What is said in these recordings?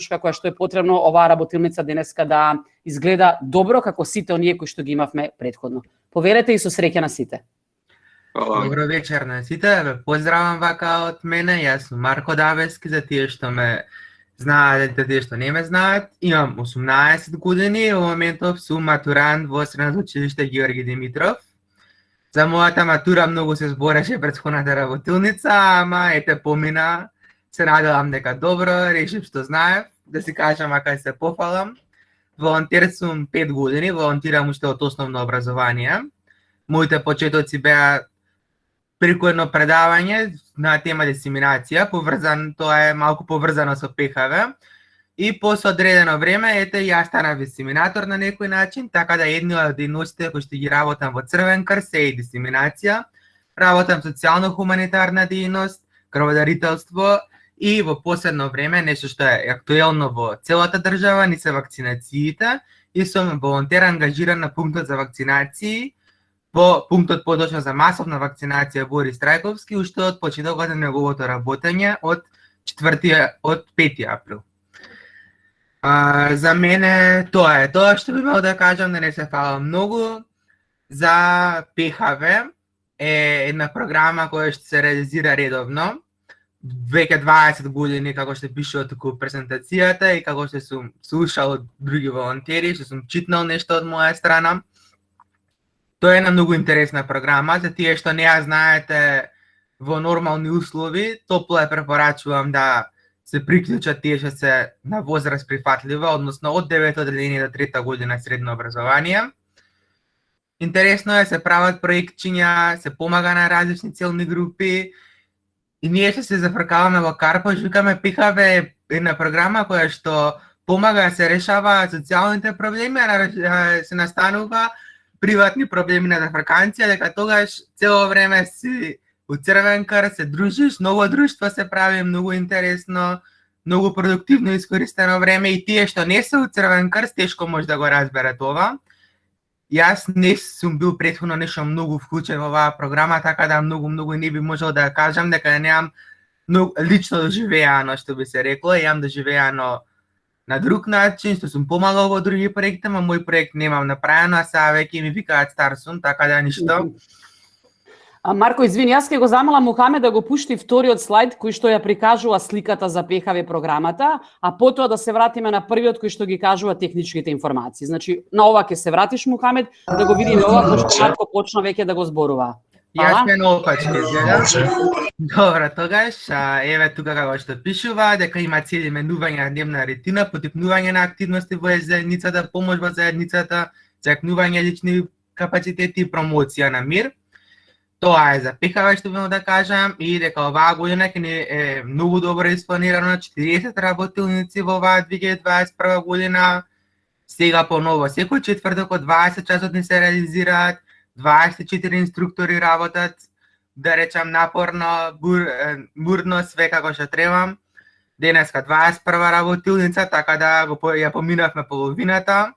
која што е потребно оваа работилница денеска да изгледа добро како сите оние кои што ги имавме претходно. Поверете и со среќа на сите. Добро вечер на сите, ве поздравам вака од мене, јас сум Марко Давески, за тие што ме знаат, за тие што не ме знаат. Имам 18 години, во моментов сум матурант во Средното училиште Георги Димитров. За мојата матура многу се збореше претходната работилница, ама ете помина. Се надевам дека добро, решив што знаев, да си кажам ака се пофалам. Волонтер сум 5 години, волонтирам уште од основно образование. Моите почетоци беа преку едно предавање на тема дисеминација, тоа е малку поврзано со ПХВ. И после одредено време, ете, јас станав дисеминатор на некој начин, така да едни од дејностите кои што ги работам во Црвен крст е и дисеминација. Работам социјално-хуманитарна дејност, крводарителство и во последно време, нешто што е актуелно во целата држава, ни се вакцинациите и сум волонтер ангажиран на пунктот за вакцинации, во пунктот подочно за масовна вакцинација Борис Трајковски, уште од почетокот на неговото работење од 5 април. За мене тоа е тоа што би имал да кажам, да не се фалам многу. За ПХВ е една програма која што се реализира редовно. Веќе 20 години како што пише туку презентацијата и како што сум слушал од други волонтери, што сум читнал нешто од моја страна. Тоа е една многу интересна програма, за тие што не ја знаете во нормални услови, топло ја препорачувам да се приклучат тие што се на возраст прифатлива, односно од 9 одделение до 3 година средно образование. Интересно е, се прават проектчиња, се помага на различни целни групи и ние што се зафркаваме во Карпош, викаме ПХВ е една програма која што помага да се решава социјалните проблеми, а се настанува приватни проблеми на зафрканција, дека тогаш цело време си у Црвен крст, се дружиш, ново друштво се прави, многу интересно, многу продуктивно искористено време и тие што не се у Црвен крст, тешко може да го разберат ова. Јас не сум бил претходно нешто многу вклучен во оваа програма, така да многу не би можел да кажам дека немам лично доживеано, што би се рекло, имам доживеано на друг начин, што сум помагал во други проекти, ама мој проект немам направено, а сега веќе ми викаат стар сум, така да ништо. Марко, извини, јас ќе го замолам Мухамед да го пушти вториот слайд кој што ја прикажува сликата за ПХВ програмата, а потоа да се вратиме на првиот кој што ги кажува техничките информации. Значи, на ова ќе се вратиш, Мухамед, да го видиме ова, пошто Марко почна веќе да го зборува. Јас ме наопачки изгледам. Добро, тогаш, еве тука како што пишува, дека има цели менување на дневна ретина, потикнување на активности во заедницата, помош во заедницата, закнување лични капацитети и промоција на мир. Тоа е за ПХВ што имам да кажам и дека оваа година ќе ни е многу добро испланирано 40 работилници во оваа 2021 година. Сега поново секој четврток од 20 часот ни се реализираат, 24 инструктори работат, да речам напорно, бурно, све како што треба. Денеска 21 работилница, така да ја поминавме половината.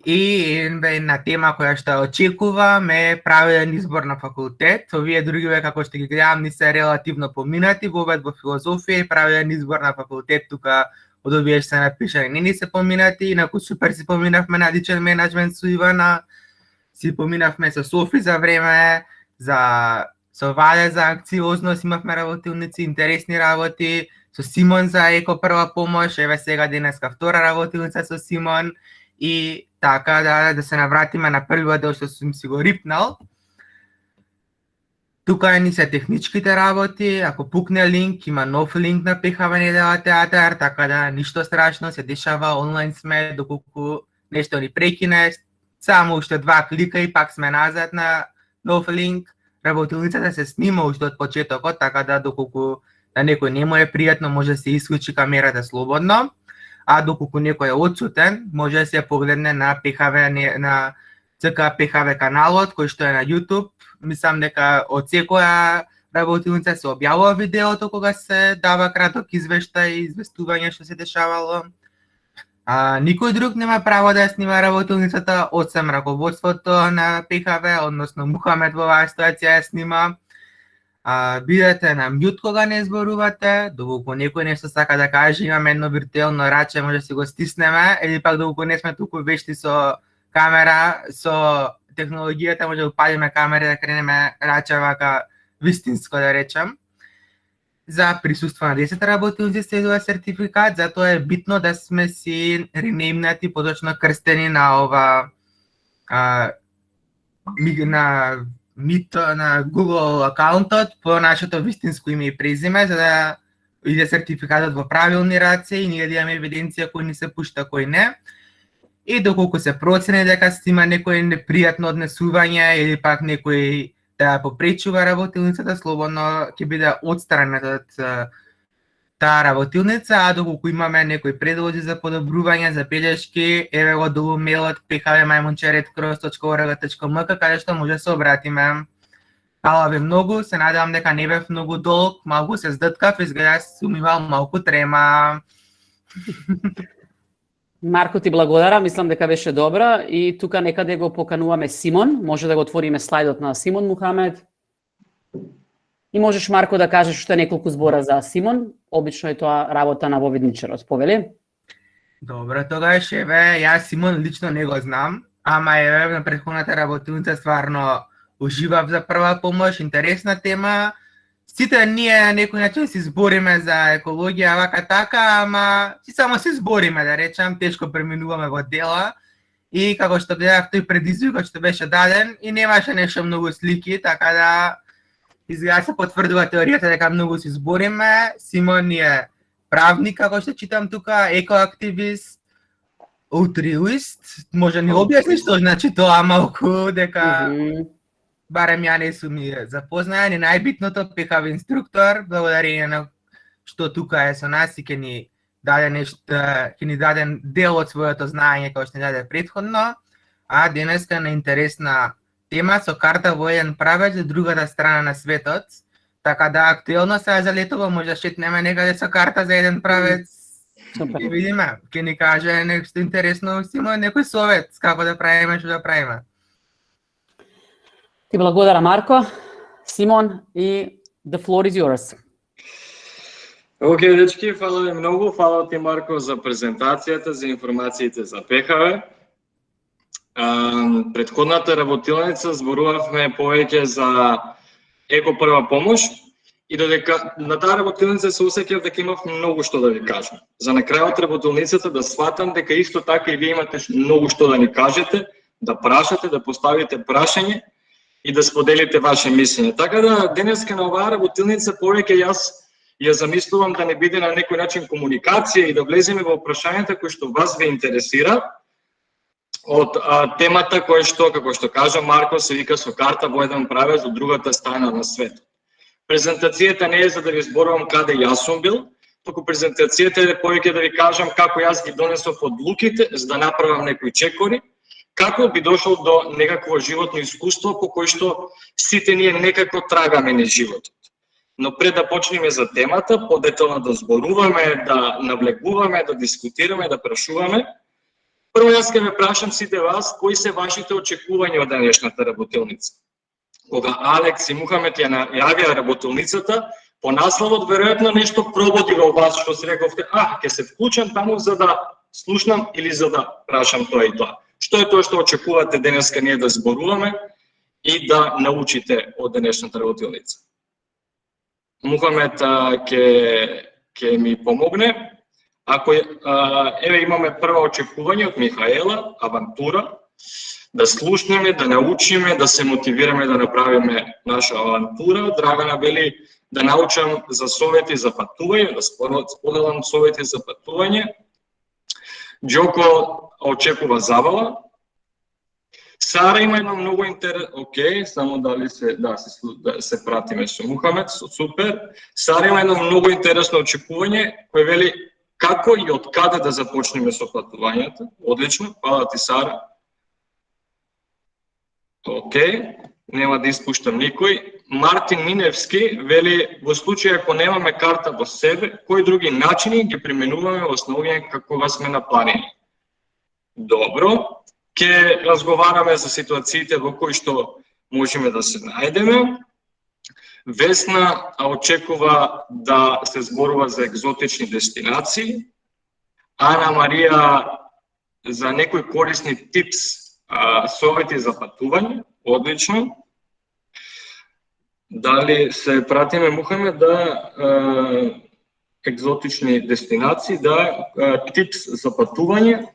И на тема која што очекувам е правилен избор на факултет. Овие другиве како што ги гледам ни се релативно поминати, во обед во филозофија и правилен избор на факултет тука од овие што се напишани не ни се поминати, инаку супер си поминавме на личен менаџмент со Ивана, си поминавме со Софи за време, со Ваде за акциозност, имавме работилници, интересни работи, со Симон за еко прва помош, еве сега денеска втора работилница со Симон и така да се навратиме на првиот дел што сум си го рипнал. Тука ни се техничките работи, ако пукне линк, има нов линк на ПХВ Недела театар, така да ништо страшно, се дешава, онлайн сме, доколку нешто ни прекине, само уште 2 клика и пак сме назад на нов линк. Работилницата се снима уште од почетокот, така да доколку на некој не му е пријатно, може да се исклучи камерата слободно, а доколку некој е одсутен, може да се погледне на ПХВ, на ЦК ПХВ каналот, кој што е на YouTube. Мислам дека од секоја работилница се објавува видеото кога се дава краток извештај и известување што се дешавало. Никој друг нема право да ја снима работилницата, освен раководството на ПХВ, односно Мухамед во оваа ситуација ја снима. Бидете на мјут кога не зборувате, доколку некој нешто сака да каже, имаме едно виртуелно раче, може да си го стиснеме, или пак доколку не сме толку вешти со камера, со технологијата, може да упалиме камера и да кренеме раче вака вистинско да речем. За присуство на 10 работилници се издава сертификат, затоа е битно да сме си ренеймнати, поточно крстени на ова на Google акаунтот по нашето вистинско име и презиме, за да иде сертификатот во правилни раце и ние да имаме евиденција кој ни се пушта, кој не. И доколку се процени дека има некој непријатно однесување или пак некој да попречува работилницата, слободно ќе биде отстранет од таа работилница, а доколку имаме некои предлози за подобрување, за белешки, еве го долу мејлот phv@cross.org.mk, каде што може да се обратиме. Фала ви многу, се надевам дека не бев многу долг, малку се здъткав, изгледа сум имал малку трема. Марко, ти благодарам, мислам дека беше добра и тука некаде го покануваме Симон, може да го отвориме слайдот на Симон Мухамед. И можеш, Марко, да кажеш уште неколку збора за Симон, обично е тоа работа на воведничарот, повели? Добро, тогаш еве, јас Симон лично не го знам, ама еве на претходната работилница стварно уживав за прва помош, интересна тема. Сите ние на некој начин си збориме за екологија, вака така, ама си само си збориме, да речам, тешко преминуваме во дела. И како што гледав тој предизвик што беше даден и немаше нешто многу слики, така да изгледа се потврдува теоријата дека многу си збориме. Симон е правник, како што читам тука, екоактивист, утриуист. Може ни објасни што значи тоа малку, дека барем ја не сум и запознаен и најбитното PHV инструктор, благодарение на што тука е со нас и ќе ни даде нешто, ќе ни даде дел од своето знаење како што ни даде претходно, а денеска на интересна тема со карта во еден правец до другата страна на светот, така да актуелно сега за летово може да шетнеме некаде со карта за еден правец. Супер. И видиме, ќе ни каже нешто интересно, Симон, некој совет како да правиме, што да правиме. Ти благодарам, Марко. Симон, и the floor is yours. Океј, дечки, фала ви многу. Фала ти, Марко, за презентацијата, за информациите за PHV. Предходната работилница зборувавме повеќе за еко прва помош и додека на таа работилница се осеќав дека имав многу што да ви кажам. За на крајот работилницата да сватам дека исто така и вие имате многу што да ни кажете, да прашате, да поставите прашање и да споделите ваше мислење. Така да денеска на оваа работилница повеќе јас ја замислувам да не биде на некој начин комуникација и да влеземе во прашањата кои што вас ве интересира од темата која што, како што кажа Марко, се вика со карта во еден правец до другата страна на светот. Презентацијата не е за да ви зборувам каде јас сум бил, туку презентацијата е повеќе да ви кажам како јас ги донесов одлуките за да направам некои чекори, како би дошол до некакво животно искуство по кој што сите ние некако трагаме низ животот. Но пред да почнеме за темата, подетално да зборуваме, да навлегуваме, да дискутираме, да прашуваме, прво јас ќе ве прашам сите вас, кои се вашите очекувања од денешната работилница? Кога Алекс и Мухамед ја најавија работилницата, по насловот веројатно нешто пробуди во вас, што се рековте, ќе се вклучам таму за да слушнам или за да прашам тоа и тоа. Што е тоа што очекувате денеска ние да зборуваме и да научите од денешната работилница? Мухамед ќе ми помогне. Ако еве имаме прво очекување од Михаела, авантура, да слушнеме, да научиме, да се мотивираме да направиме наша авантура. Драгана вели да научам за совети за патување, да споделам совети за патување. Џоко очекува забава. Сара има едно многу океј, само дали се пратиме со Мухамед, супер. Сара има едно многу интересно очекување кој вели како и од каде да започнеме со патувањето. Одлично, фала ти, Сара. Океј, нема да испуштам никој. Мартин Миневски вели во случај ако немаме карта во себе, кои други начини ги применуваме во основање како сме на планини. Добро, ќе разговараме за ситуациите во кои што можеме да се најдеме. Весна очекува да се зборува за екзотични дестинации. Ана Марија за некои корисни типс, совети за патување. Одлично. Дали се пратиме, Мухамед, да екзотични дестинации, да типс за патување.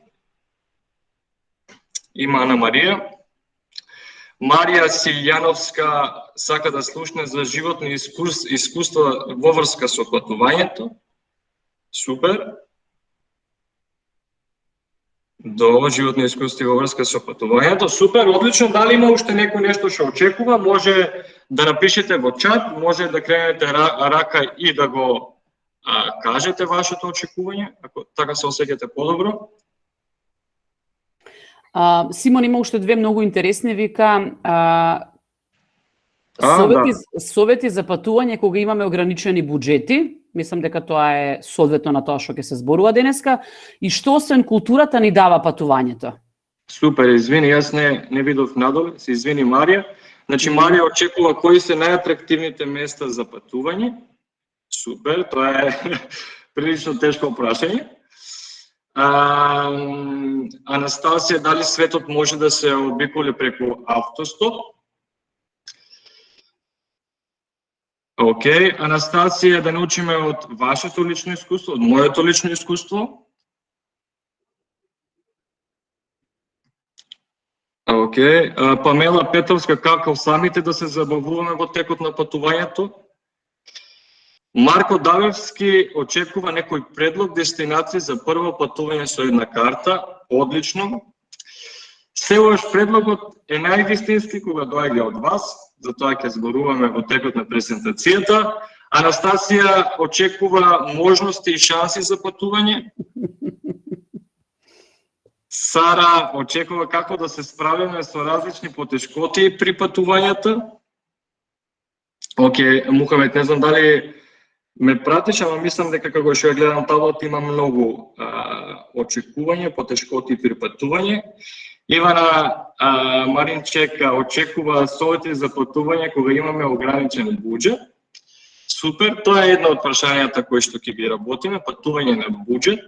Има Ана Марија. Марија Силјановска сака да слушне за животни искуства во врска со патувањето. Супер. До животни искуства во врска со патувањето. Супер, одлично. Дали има уште некој нешто што очекува? Може да напишете во чат, може да кренете рака и да го кажете вашето очекување, ако така се осеќате подобро. Симон има уште две многу интересни, вика совети за патување кога имаме ограничени буџети. Мислам дека тоа е соодветно на тоа што ќе се зборува денеска. И што освен културата ни дава патувањето? Супер, извини, јас не видов надоле, се извини Марија. Значи Марија очекува кои се најатрактивните места за патување. Супер, тоа е прилично тешко прашање. Анастасија, дали светот може да се обиколи преку автостоп? Океј, Анастасија, да научиме од вашето лично искуство, од моето лично искуство. Океј, Памела Петровска, како самите да се забавуваме во текот на патувањето? Марко Давевски очекува некој предлог дестинации за прво патување со една карта. Одлично. Секогаш предлогот е највистински кога доаѓа од вас, затоа ќе зборуваме во текот на презентацијата. Анастасија очекува можности и шанси за патување. Сара очекува како да се справиме со различни потешкоти при патувањата. Океј, Мухамед, не знам дали ме пратиш, ама мислам дека како што ја гледам таблот има многу очекување, потешкоти при патување. Ивана Маринчека очекува совети за патување кога имаме ограничен буџет. Супер, тоа е едно од прашањата кои што ќе ги работиме, патување на буџет.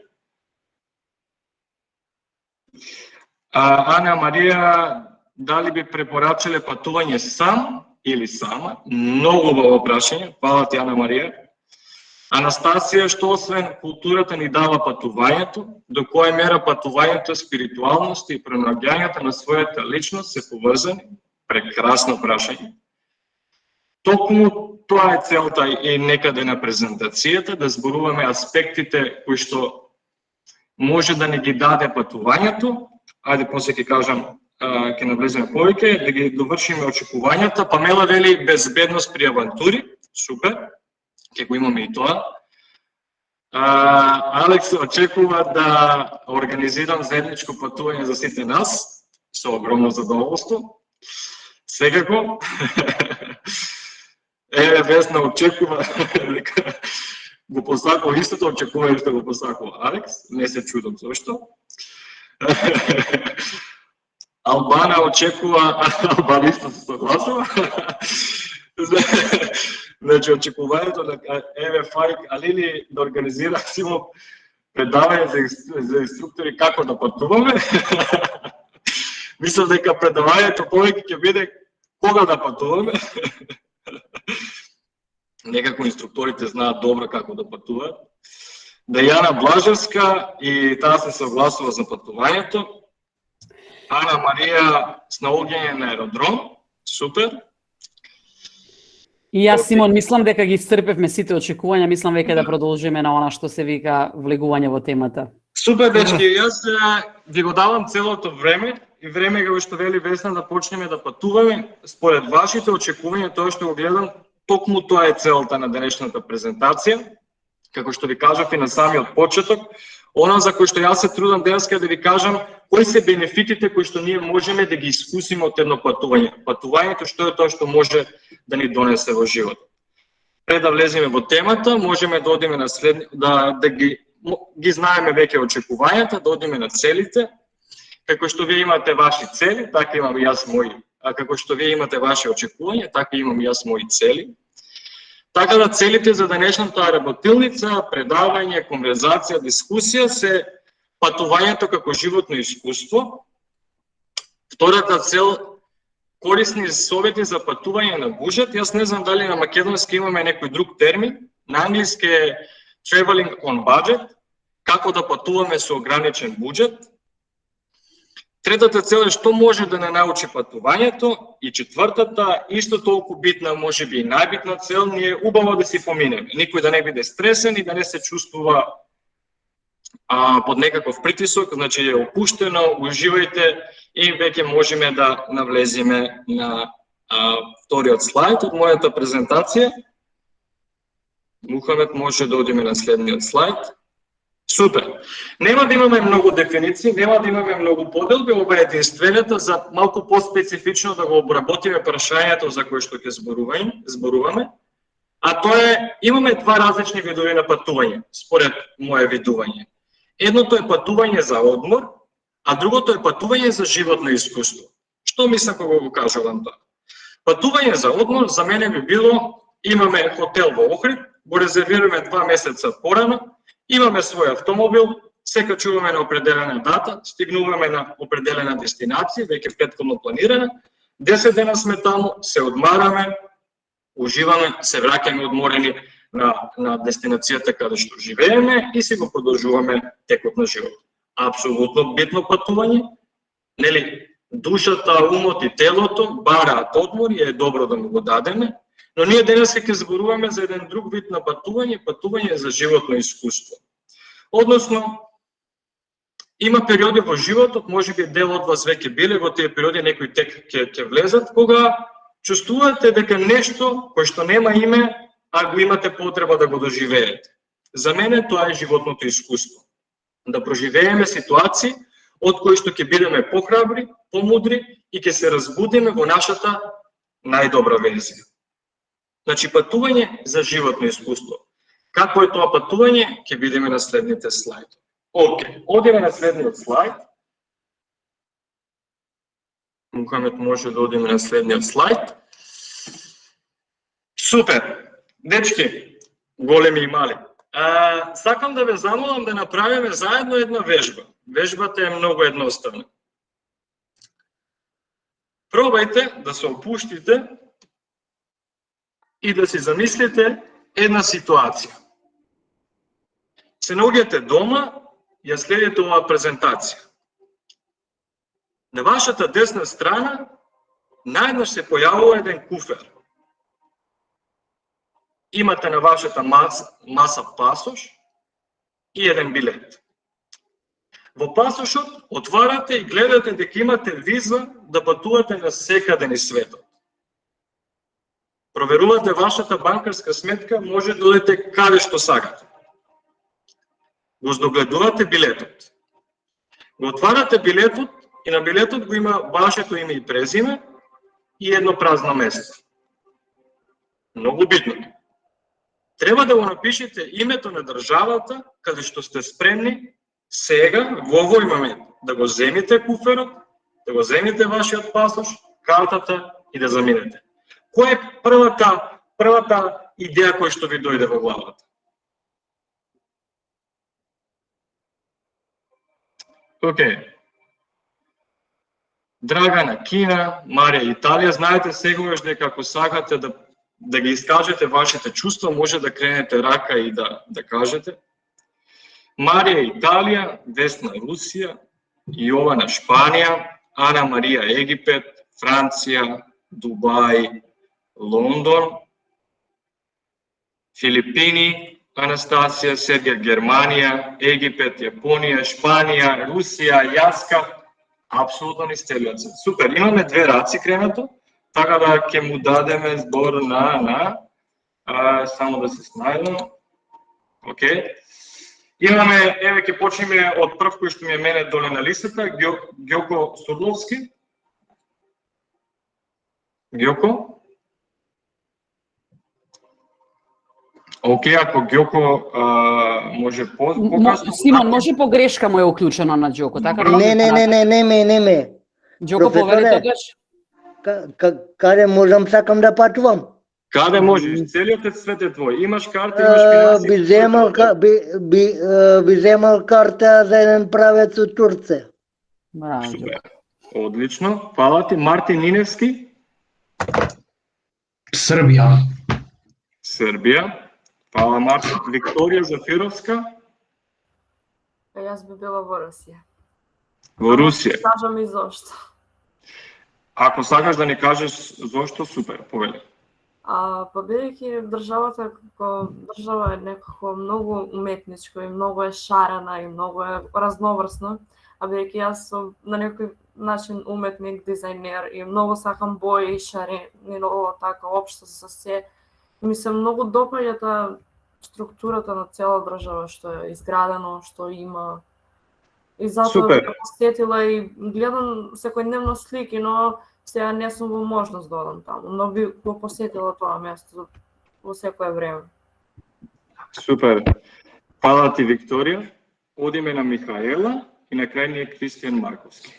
Ана Марија, дали би препорачале патување сам или сама? Многу убаво прашање, фала ти, Ана Марија. Анастасија, што освен културата ни дава патувањето, до која мера патувањето, спиритуалност и пронаѓањето на својата личност се поврзани? Прекрасно прашање. Токму тоа е целта и некаде на презентацијата, да зборуваме аспектите кои што може да не ги даде патувањето. Ајде после ќе кажам, ќе навлеземе повеќе, да ги довршиме очекувањата. Памела вели безбедност при авантури. Супер. Ќе го имаме и тоа. Алекс очекува да организирам заедничко патување за сите нас, со огромно задоволство. Секако. Весна очекува дека го посакува истото, очекува што го посакува Алекс, не се чудам зошто. Албана очекува, Албана исто се согласува. Значи, очекувањето на Фаик Алили да организира симо предавање за инструктори како да патуваме. Мислам дека предавањето повеќе ќе биде кога да патуваме. Некако инструкторите знаат добро како да патуваат. Дајана Блажевска и таа се согласува за патувањето. Ана Марија с наоѓање на аеродром. Супер. И јас, Симон, мислам дека ги исцрпевме сите очекувања, мислам веќе да продолжиме на она што се вика влегување во темата. Супер, дечки, јас ви го давам целото време и време како што вели Весна да почнеме да патуваме. Според вашите очекувања, тоа што го гледам, токму тоа е целта на денешната презентација. Како што ви кажав и на самиот почеток, она за кој што јас се трудам денеска да ви кажам кои се бенефитите кои што ние можеме да ги искусиме од едно патување. Патувањето што е тоа што може да ни донесе во живот. Пред да влеземе во темата, можеме да одиме на да ги знаеме веќе очекувањата, да одиме на целите. Како што вие имате ваши цели, така имам и јас мои. А како што вие имате ваши очекувања, така имам и јас мои цели. Така да целите за денешната работилница, предавање, конверзација, дискусија се патувањето како животно искуство. Втората цел, корисни совети за патување на буџет. Јас не знам дали на македонски имаме некој друг термин. На англиски е traveling on budget, како да патуваме со ограничен буџет. Третата цел е што може да не научи патувањето и четвртата, исто толку битна, можеби и најбитна цел, ни е убаво да си поминеме. Никој да не биде стресен и да не се чувствува под некаков притисок, значи е опуштено, уживајте и веќе можеме да навлеземе на вториот слайд од мојата презентација. Мухамед, може да одиме на следниот слайд. Супер. Нема да имаме многу дефиниции, нема да имаме многу поделби, ова е единствената за малку по-специфично да го обработиме прашањето за кое што ќе зборуваме. А тоа е, имаме два различни видови на патување, според моје видување. Едното е патување за одмор, а другото е патување за животно искуство. Што мислам кога го кажувам тоа? Патување за одмор за мене би било, имаме хотел во Охрид, го резервираме 2 месеца порано, имаме свој автомобил, се качуваме на определена дата, стигнуваме на определена дестинација, веќе претходно планирана, 10 дена сме таму, се одмараме, уживаме, се враќаме одморени на дестинацијата каде што живееме и си го продолжуваме текот на живот. Апсолутно битно патување, нели, душата, умот и телото бараат одмор и е добро да му го дадеме, но ние денес ќе зборуваме за еден друг вид на патување, патување за животно искуство. Односно, има периоди во животот, можеби дел од вас веќе биле во тие периоди, некои тек ќе влезат, кога чувствувате дека нешто кое што нема име, а го имате потреба да го доживеете. За мене тоа е животното искуство. Да проживееме ситуации од кои што ќе бидеме похрабри, помудри и ќе се разбудиме во нашата најдобра верзија. Значи, патување за животно искуство. Како е тоа патување, ќе видиме на следните слайдови. Океј, одиме на следниот слайд. Мухамед, може да одиме на следниот слайд. Супер! Дечки, големи и мали. Сакам да ве замолам да направиме заедно една вежба. Вежбата е многу едноставна. Пробајте да се опуштите и да си замислите една ситуација. Се наоѓате дома, ја следите оваа презентација. На вашата десна страна наеднаш се појавува еден куфер. Имате на вашата маса пасош и еден билет. Во пасошот отварате и гледате дека имате виза да патувате на секаде низ светот. Проверувате вашата банкарска сметка, може да одите каде што сакате. Го здогледувате билетот. Го отварате билетот и на билетот го има вашето име и презиме и едно празно место. Многу битно. Треба да го напишете името на државата каде што сте спремни сега, во овој момент, да го земите куферот, да го земите вашиот пасош, картата и да заминете. Која е првата идеја која што ви дојде во главата? Океј. Драгана, Кина, Марија, Италија, знаете сегогаш дека ако сакате да ги искажете вашите чувства, може да кренете рака и да кажете. Марија, Италија, Весна, Русија, Јована, Шпанија, Ана Марија, Египет, Франција, Дубај, Лондон, Филипини, Анастасија, Сергија, Германија, Египет, Јапонија, Шпанија, Русија, Јаска, апсолутно низ целиот свет. Супер, имаме две раци кренато, така да ќе му дадеме збор само да се снајдам. Океј. Имаме, еве ќе почнеме од прв кој што ми е мене доле на листата, Ѓоко Сурловски. Ѓоко? Океј, ако Ѓоко може покасно... Симон, може погрешка му е уклучено на Ѓоко, така? Не. Ѓоко, повели тогаш. Каде можам сакам да патувам? Каде можеш? Целиот свет е твој. Имаш карта, имаш финансии. Би земал карта за еден правец од Турција. Браво. Супер. Одлично. Фала ти. Мартин Ниневски. Србија. Србија. Фала Мартин. Викторија Зафировска. Јас би била во Русија. Во Русија. Кажам и зошто. Ако сакаш да ни кажеш зошто, супер, повели. Па бидејќи државата како држава е некако многу уметничко и многу е шарена и многу е разноврсна, а бидејќи јас сум на некој начин уметник, дизајнер и многу сакам бои и шарени, многу така општо со се. Ми се многу допаѓа таа структурата на цела држава што е изградено, што има. И затоа би посетила и гледам секојдневно слики, но сега не сум во можност да одам таму, но би го посетила тоа место во секое време. Супер. Фала ти, Викторија. Одиме на Михаела и на крај ни е Кристијан Марковски.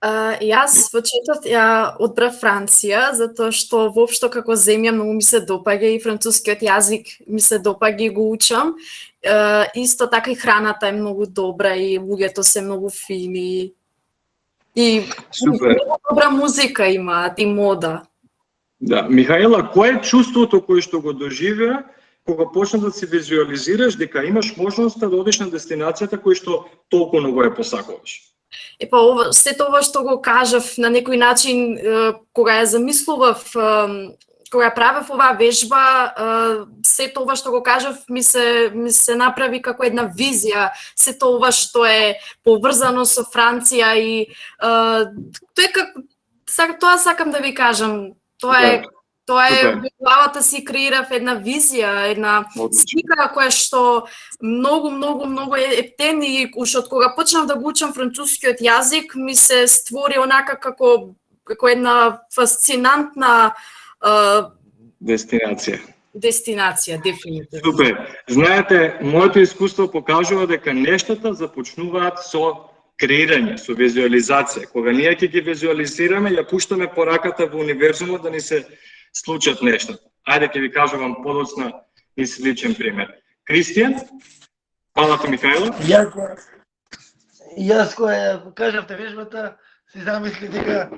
Јас во четврт ја одбрав Франција, затоа што воопшто како земја многу ми се допаѓа и францускиот јазик ми се допаѓа и го учам. Исто така и храната е многу добра и луѓето се многу фини. И многу добра музика имаат и мода. Да, Михаела, кој е чувството кој што го доживеа кога почна да си визуализираш дека имаш можноста да одиш на дестинацијата кој што толку многу ја посакуваш? Ова, сето ова што го кажав на некој начин, кога ја замислував, кога ја правев оваа вежба, сето ова што го кажав ми се направи како една визија, сето ова што е поврзано со Франција и тоа сакам да ви кажам. Тоа е главата си креирав една визија, една слика која што многу е ептен и уште од кога почнав да го учам францускиот јазик ми се створи онака како една фасцинантна дестинација, дефинитивно. Супер. Знаете, моето искуство покажува дека нештата започнуваат со креирање, со визуализација. Кога ние ќе ги визуализираме, ја пуштаме пораката во универзумот да ни се случат нештата. Ајде ќе ви кажувам подоцна и личен пример. Кристијан, фала ти, Михајло. Јас која кажавте вежбата, си замисли дека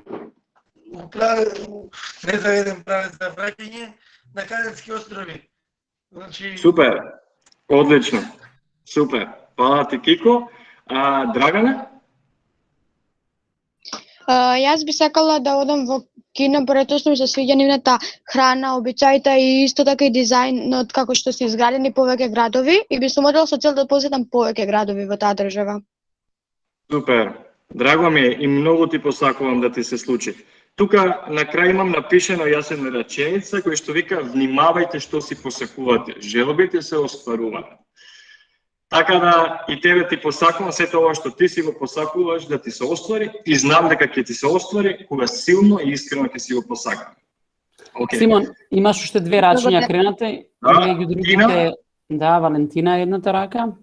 не заведен правец за враќање на Канарски острови. Значи... Супер, одлично. Супер. Фала ти, Кико. Драгана? Јас би сакала да одам во Кина, претосно ми се свиѓа нивната храна, обичаите и исто така и дизајнот како што се изградени повеќе градови и би сум одела со цел да посетам повеќе градови во таа држава. Супер. Драго ми е и многу ти посакувам да ти се случи. Тука на крај имам напишено јас една реченица која што вика внимавајте што си посакувате, желбите се остваруваат. Така да и тебе ти посакувам сето ова што ти си го посакуваш да ти се оствари и знам дека ќе ти се оствари кога силно и искрено ќе си го посакуваш. Okay. Симон, имаш уште две рачиња кренате, и другите... Да, Валентина едната рака.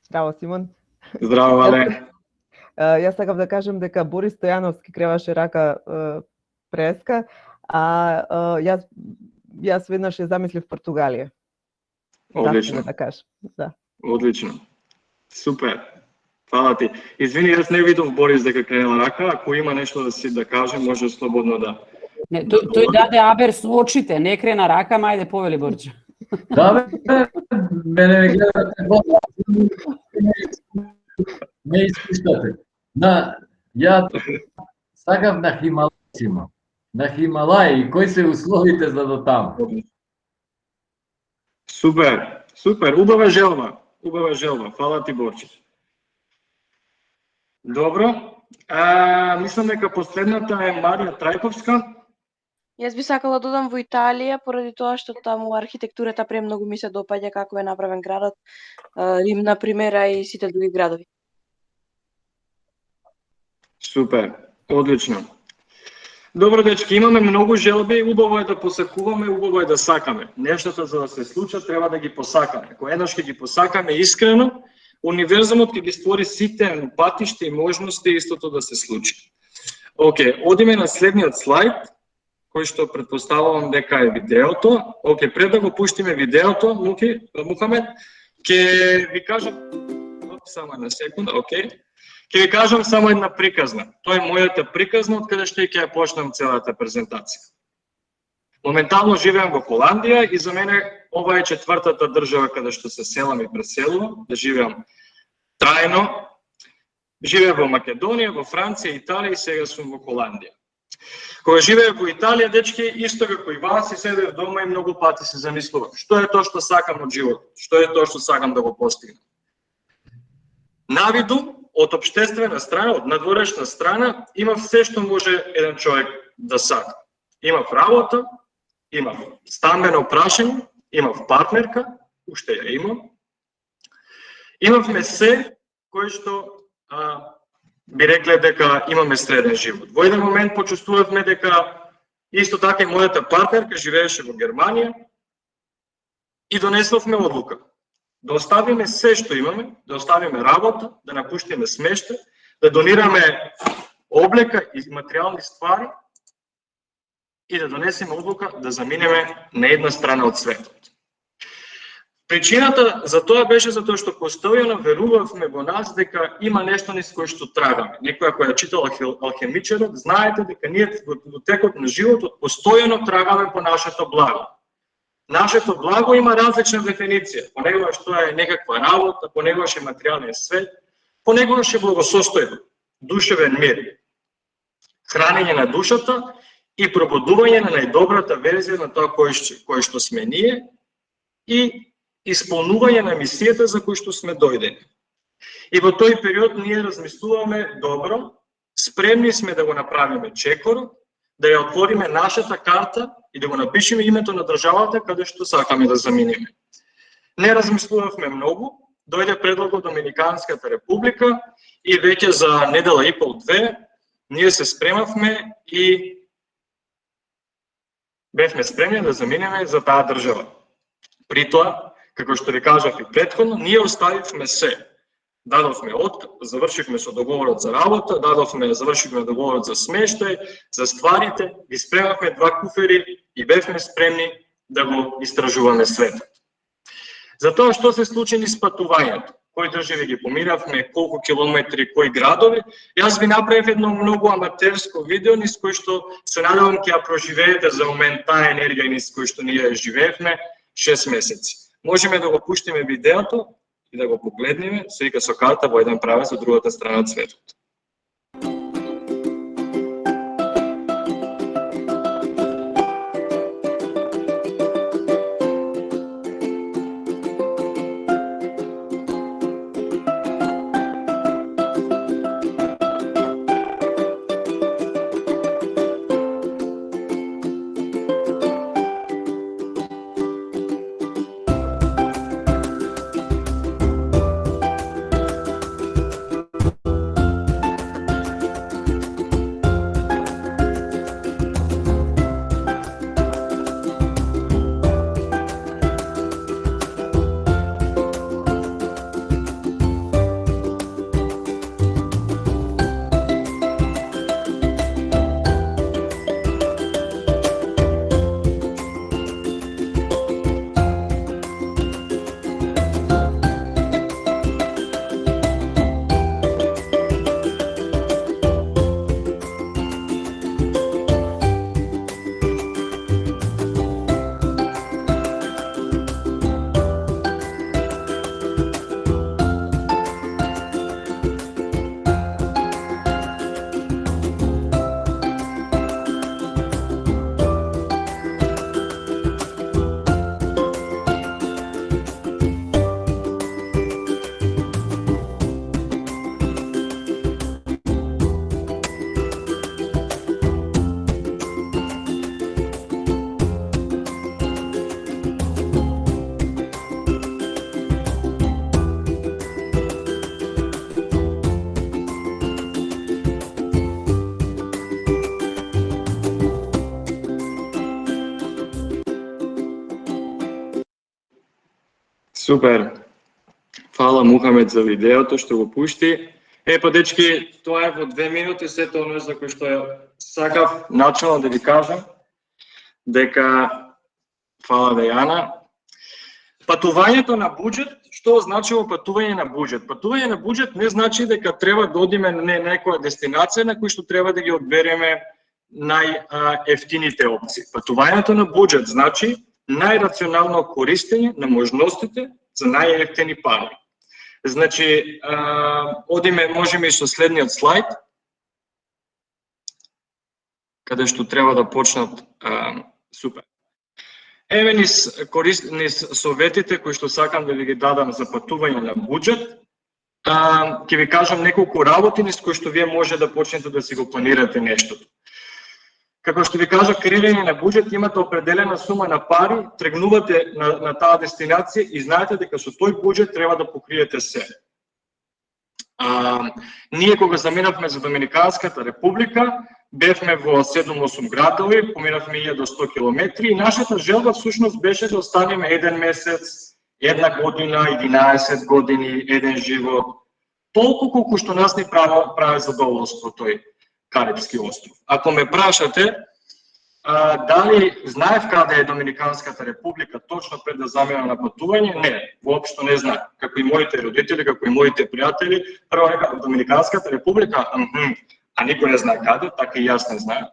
Здраво, Симон. Здраво, Вале. Јас сакам да кажам дека Борис Стојановски креваше рака преска, а јас веднаш ја замислив Португалија. Одлично. Да кажам. Да. Одлично. Супер. Фала ти. Извини, јас не видов Борис дека кренела рака, ако има нешто да си да каже, може слободно да. Не, тој даде абер со очите, не крена рака, мајде повели Борче. Да, мене гледате, не искуштате. Ја сакам на Хималајцима. На Хималај, кои се условите за до таму? Супер, супер, убава желба, фала ти, Борче. Добро, мислам дека последната е Марија Трајковска. Јас би сакала да одам во Италија, поради тоа што таму архитектурата премногу ми се допаѓа како е направен градот, Рим, например, а и сите други градови. Супер, одлично. Добро, дечки, имаме многу желби, убаво е да посакуваме, убаво е да сакаме. Нештата за да се случат треба да ги посакаме. Кога еднаш ќе ги посакаме искрено, универзумот ќе ги створи сите патишта и можности истото да се случи. Океј, одиме на следниот слайд, кој што претпоставувам дека е видеото. Океј, пред да го пуштиме видеото, Мухамед, ќе ви кажам само една секунда, океј. Ќе ви кажам само една приказна. Тоа е мојата приказна од каде што ќе ја почнам целата презентација. Моментално живеам во Холандија и за мене ова е четвртата држава каде што се селам и преселувам, да живеам трајно. Живеев во Македонија, во Франција, Италија и сега сум во Холандија. Кога живеев во Италија, дечки, исто како и вас, и седев дома и многу пати се замислував. Што е тоа што сакам од животот? Што е тоа што сакам да го постигнам? Навиду, од општествена страна, од надворешна страна, имав се што може еден човек да сака. Имав работа, имав стамбено прашање, имав партнерка, уште ја имам. Имавме се кој што би рекле дека имаме среден живот. Во еден момент почувствувавме дека исто така и мојата партнерка живееше во Германија и донесовме одлука да оставиме се што имаме, да оставиме работа, да напуштиме смештај, да донираме облека и материјални ствари и да донесеме одлука да заминеме на една страна од светот. Причината за тоа беше затоа што постојано верувавме во нас дека има нешто низ кое што трагаме. Некоја која читала Алхемичарот, знаете дека ние во текот на животот постојано трагаме по нашето благо. Нашето благо има различна дефиниција. Понегогаш тоа е некаква работа, понегогаш е материјален свет, понегогаш е благосостојба, душевен мир, хранење на душата и пробудување на најдобрата верзија на тоа кој што сме ние и исполнување на мисијата за кој што сме дојдени. И во тој период ние размислуваме добро, спремни сме да го направиме чекор, да ја отвориме нашата карта и да го напишеме името на државата каде што сакаме да заминеме. Не размислувавме многу, дојде предлог од Доминиканската република и веќе за недела и пол-две ние се спремавме и бевме спремни да заминеме за таа држава. При тоа, како што ви кажав и претходно, ние оставивме се. Дадовме отказ, завршивме со договорот за работа, завршивме договорот за смештај, за стварите, ги спремавме 2 куфери и бевме спремни да го истражуваме светот. За тоа што се случи низ патувањето, кои држави ги помиравме, колку километри, кои градови, јас ви направив едно многу аматерско видео низ кој што се надевам ќе ја проживеете за момент таа енергија низ кој што ние живеевме 6 месеци. Можеме да го пуштиме видеото и да го погледнеме, се вика со карта во еден правец од другата страна од светот. Супер. Фала Мухамед за видеото што го пушти. Па дечки, тоа е во 2 минути сето оно за кој што сакав начално да ви кажам, дека, фала Дејана, патувањето на буџет, што значило патување на буџет? Патување на буџет не значи дека треба да одиме на некоја дестинација на кој што треба да ги одбереме најефтините опции. Патувањето на буџет значи најрационално користење на можностите за најефтини пари. Значи, одиме, можеме и со следниот слайд, каде што треба да почнат, супер. Еве низ советите кои што сакам да ви ги дадам за патување на буџет, ќе ви кажам неколку работи низ кои што вие може да почнете да си го планирате нештото. Како што ви кажа, креирање на буџет, имате определена сума на пари, тргнувате на таа дестинација и знаете дека со тој буџет треба да покриете се. Ние кога заминавме за Доминиканската република, бевме во 7-8 градови, поминавме 1100 километри и нашата желба всушност беше да останеме 1 месец, 1 година, 11 години, еден живот, толку колку што нас ни прави задоволство тој Карипски остров. Ако ме прашате дали знаев каде е Доминиканската република точно пред да заминам на патување, не, воопшто не знаев. Како и моите родители, како и моите пријатели, прво река Доминиканската република, а никој не знае каде, така и јас не знаев.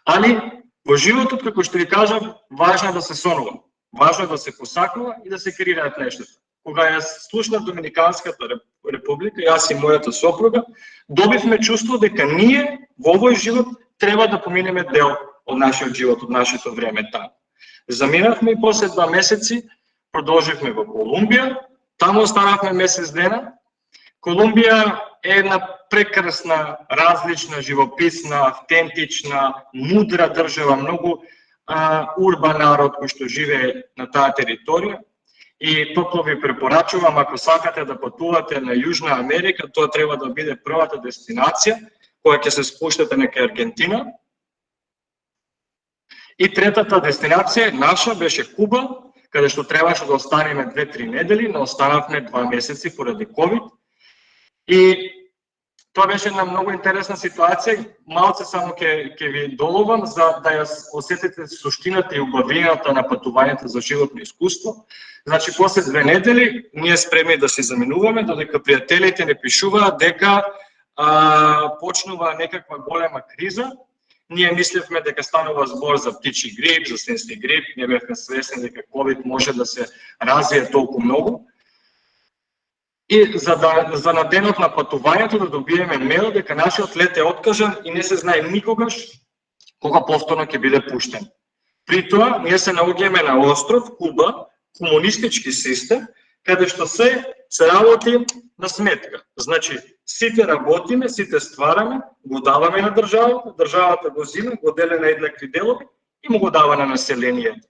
Али во животот, како што ви кажав, важно е да се сонува, важно е да се посакува и да се креираат нештата. Кога јас слушнав Доминиканската република, јас и мојата сопруга, добивме чувство дека ние во овој живот треба да поминеме дел од нашиот живот, од нашето време таму. Заминавме и после 2 месеци продолживме во Колумбија, таму останавме месец дена. Колумбија е една прекрасна, различна, живописна, автентична, мудра држава, многу урбан народ кој што живее на таа територија. И топло ви препорачувам, ако сакате да патувате на Јужна Америка, тоа треба да биде првата дестинација која ќе се спуштате нека Аргентина. И третата дестинација наша беше Куба, каде што требаше да останеме 2-3 недели, но останавме 2 месеци поради ковид. И тоа беше една многу интересна ситуација, малце само ќе ви доловам за да ја осетите суштината и убавината на патувањето за животно искуство. Значи, после 2 недели, ние спремни да се заминуваме, додека пријателите не пишуваат дека почнува некаква голема криза. Ние мислевме дека станува збор за птичи грип, за свински грип, не бевме свесни дека ковид може да се развие толку многу. И за на денот на патувањето да добиеме мейл дека нашиот лет е откажан и не се знае никогаш кога повторно ќе биде пуштен. При тоа, ние се наоѓаме на остров Куба, комунистички систем, каде што се работи на сметка. Значи, сите работиме, сите ствараме, го даваме на државата, државата го зима, го деле на еднакви делови и му го дава на населението.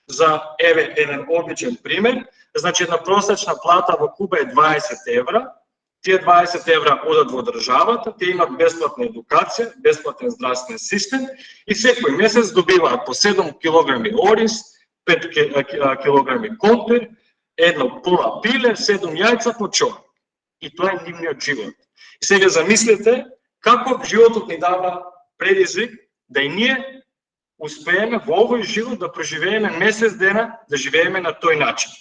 За еве еден обичен пример, значи една просечна плата во Куба е 20 евра, тие 20 евра одат во државата, те имат бесплатна едукација, бесплатен здравствен систем и секој месец добиваат по 7 килограми ориз, 5 килограми компир, едно пола пиле, 7 јајца по човек. И тоа е нивниот живот. И сега замислете како животот ни дава предизвик да и ние успееме во овој живот да преживееме месец дена, да живееме на тој начин.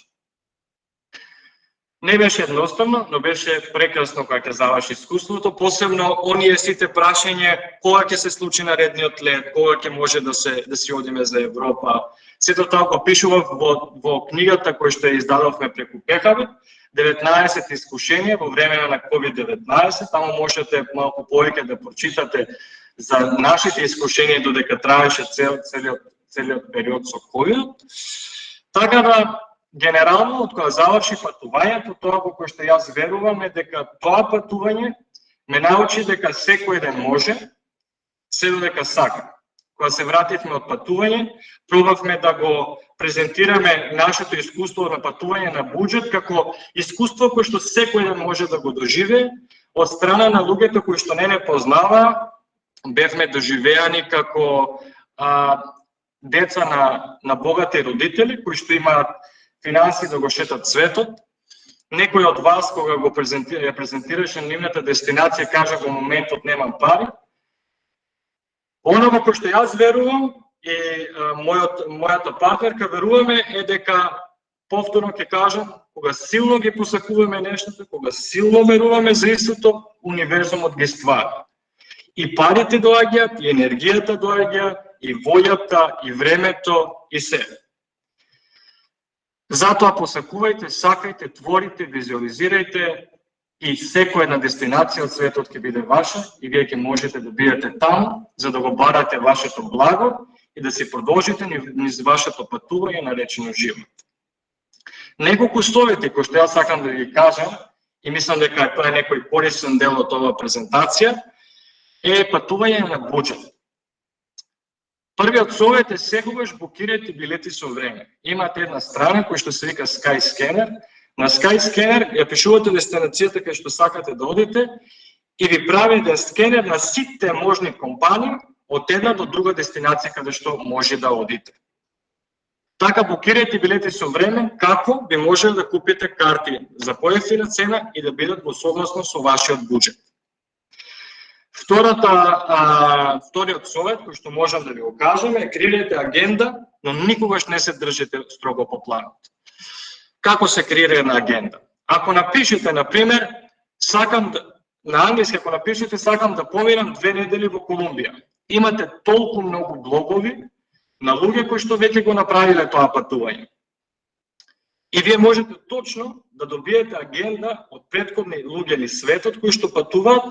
Не беше едноставно, но беше прекрасно кога ќе заврши искуството, посебно оние сите прашање кога ќе се случи наредниот лет, кога ќе може да си одиме за Европа. Сето тоа го пишував во книгата која што ја издадовме преку ПХБ, 19 искушенија во време на COVID-19, таму можете малку повеќе да прочитате за нашите искушенија додека траеше целиот период со COVID. Така да, генерално, од кога заврши патувањето, тоа во кое што јас верувам е дека тоа патување ме научи дека секој ден може, се додека сака. Кога се вративме од патување, пробавме да го презентираме нашето искуство на патување на буџет како искуство кое што секој ден може да го доживее, од страна на луѓето кои што не познаваа, бевме доживеани како деца на богати родители кои што имаат финанси да го шетат светот Некој од вас кога го презентираше нивната дестинација кажа во моментот немам пари. Оно во што јас верувам и мојата партнерка веруваме е дека, повторно ќе кажам, кога силно ги посакуваме нештата, кога силно веруваме за истото, универзумот ги ствара. И парите доаѓаат, и енергијата доаѓа, и волјата, и времето, и се. Затоа посакувајте, сакајте, творите, визуализирајте и секоја една дестинација од светот ќе биде ваша и вие ќе можете да бидете таму за да го барате вашето благо и да си продолжите низ вашето патување наречено живот. Неколку совети кои што јас сакам да ви кажам и мислам дека тоа е некој корисен дел од оваа презентација е патување на буџет. Првиот совет е секогаш букирајте билети со време. Имате една страна која што се вика Skyscanner. На Skyscanner ја пишувате дестинацијата кај што сакате да одите и ви прави еден скенер на сите можни компании од една до друга дестинација каде што може да одите. Така букирајте билети со време, како би можеле да купите карти за поевтина цена и да бидат во согласно со вашиот буџет. Вториот совет кој што можам да ви го кажам е креирајте агенда, но никогаш не се држите строго по планот. Како се креира една агенда? Ако напишете, например, на англиски, ако напишете сакам да поминам 2 недели во Колумбија, имате толку многу блогови на луѓе кои што веќе го направиле тоа патување. И вие можете точно да добиете агенда од претходни луѓе низ светот кои што патуваат,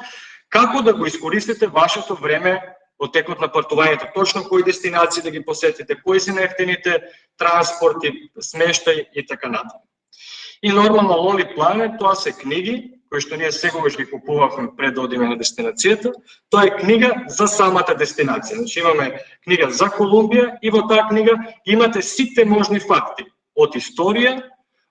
како да го искористите вашето време од текот на патувањето, точно кои дестинации да ги посетите, кои се најефтините транспорти, смештај и така натаму. И нормално Lonely Planet, тоа се книги кои што ние секогаш ги купувавме пред да одиме на дестинацијата. Тоа е книга за самата дестинација. Значи имаме книга за Колумбија и во таа книга имате сите можни факти од историја,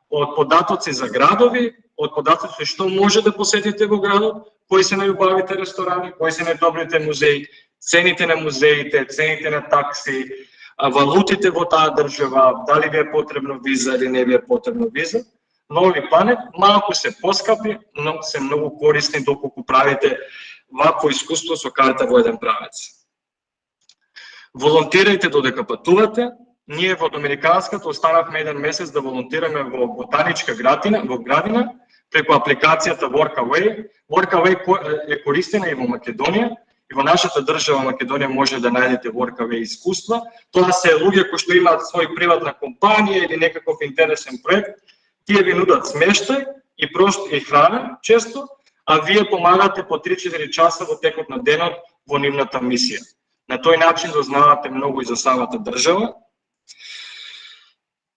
од податоци за градови, од податоци што може да посетите во градот, кои се најубавите ресторани, кои се најдобрите музеи, цените на музеите, цените на такси, валутите во таа држава, дали ви е потребно виза или не ви е потребно виза. Lonely Planet малку се поскапи, но се многу корисни доколку правите вакво искуство со карта во еден правец. Волонтирајте додека патувате. Ние во Доминиканската останавме еден месец да волонтираме во ботаничка градина преку апликацијата Workaway. Workaway е користена и во Македонија, и во нашата држава Македонија може да најдете Workaway искуства. Тоа се луѓе кои што имаат своја приватна компанија или некаков интересен проект. Тие ви нудат смештај и храна често, а вие помагате по 3-4 часа во текот на денот во нивната мисија. На тој начин дознавате многу и за самата држава.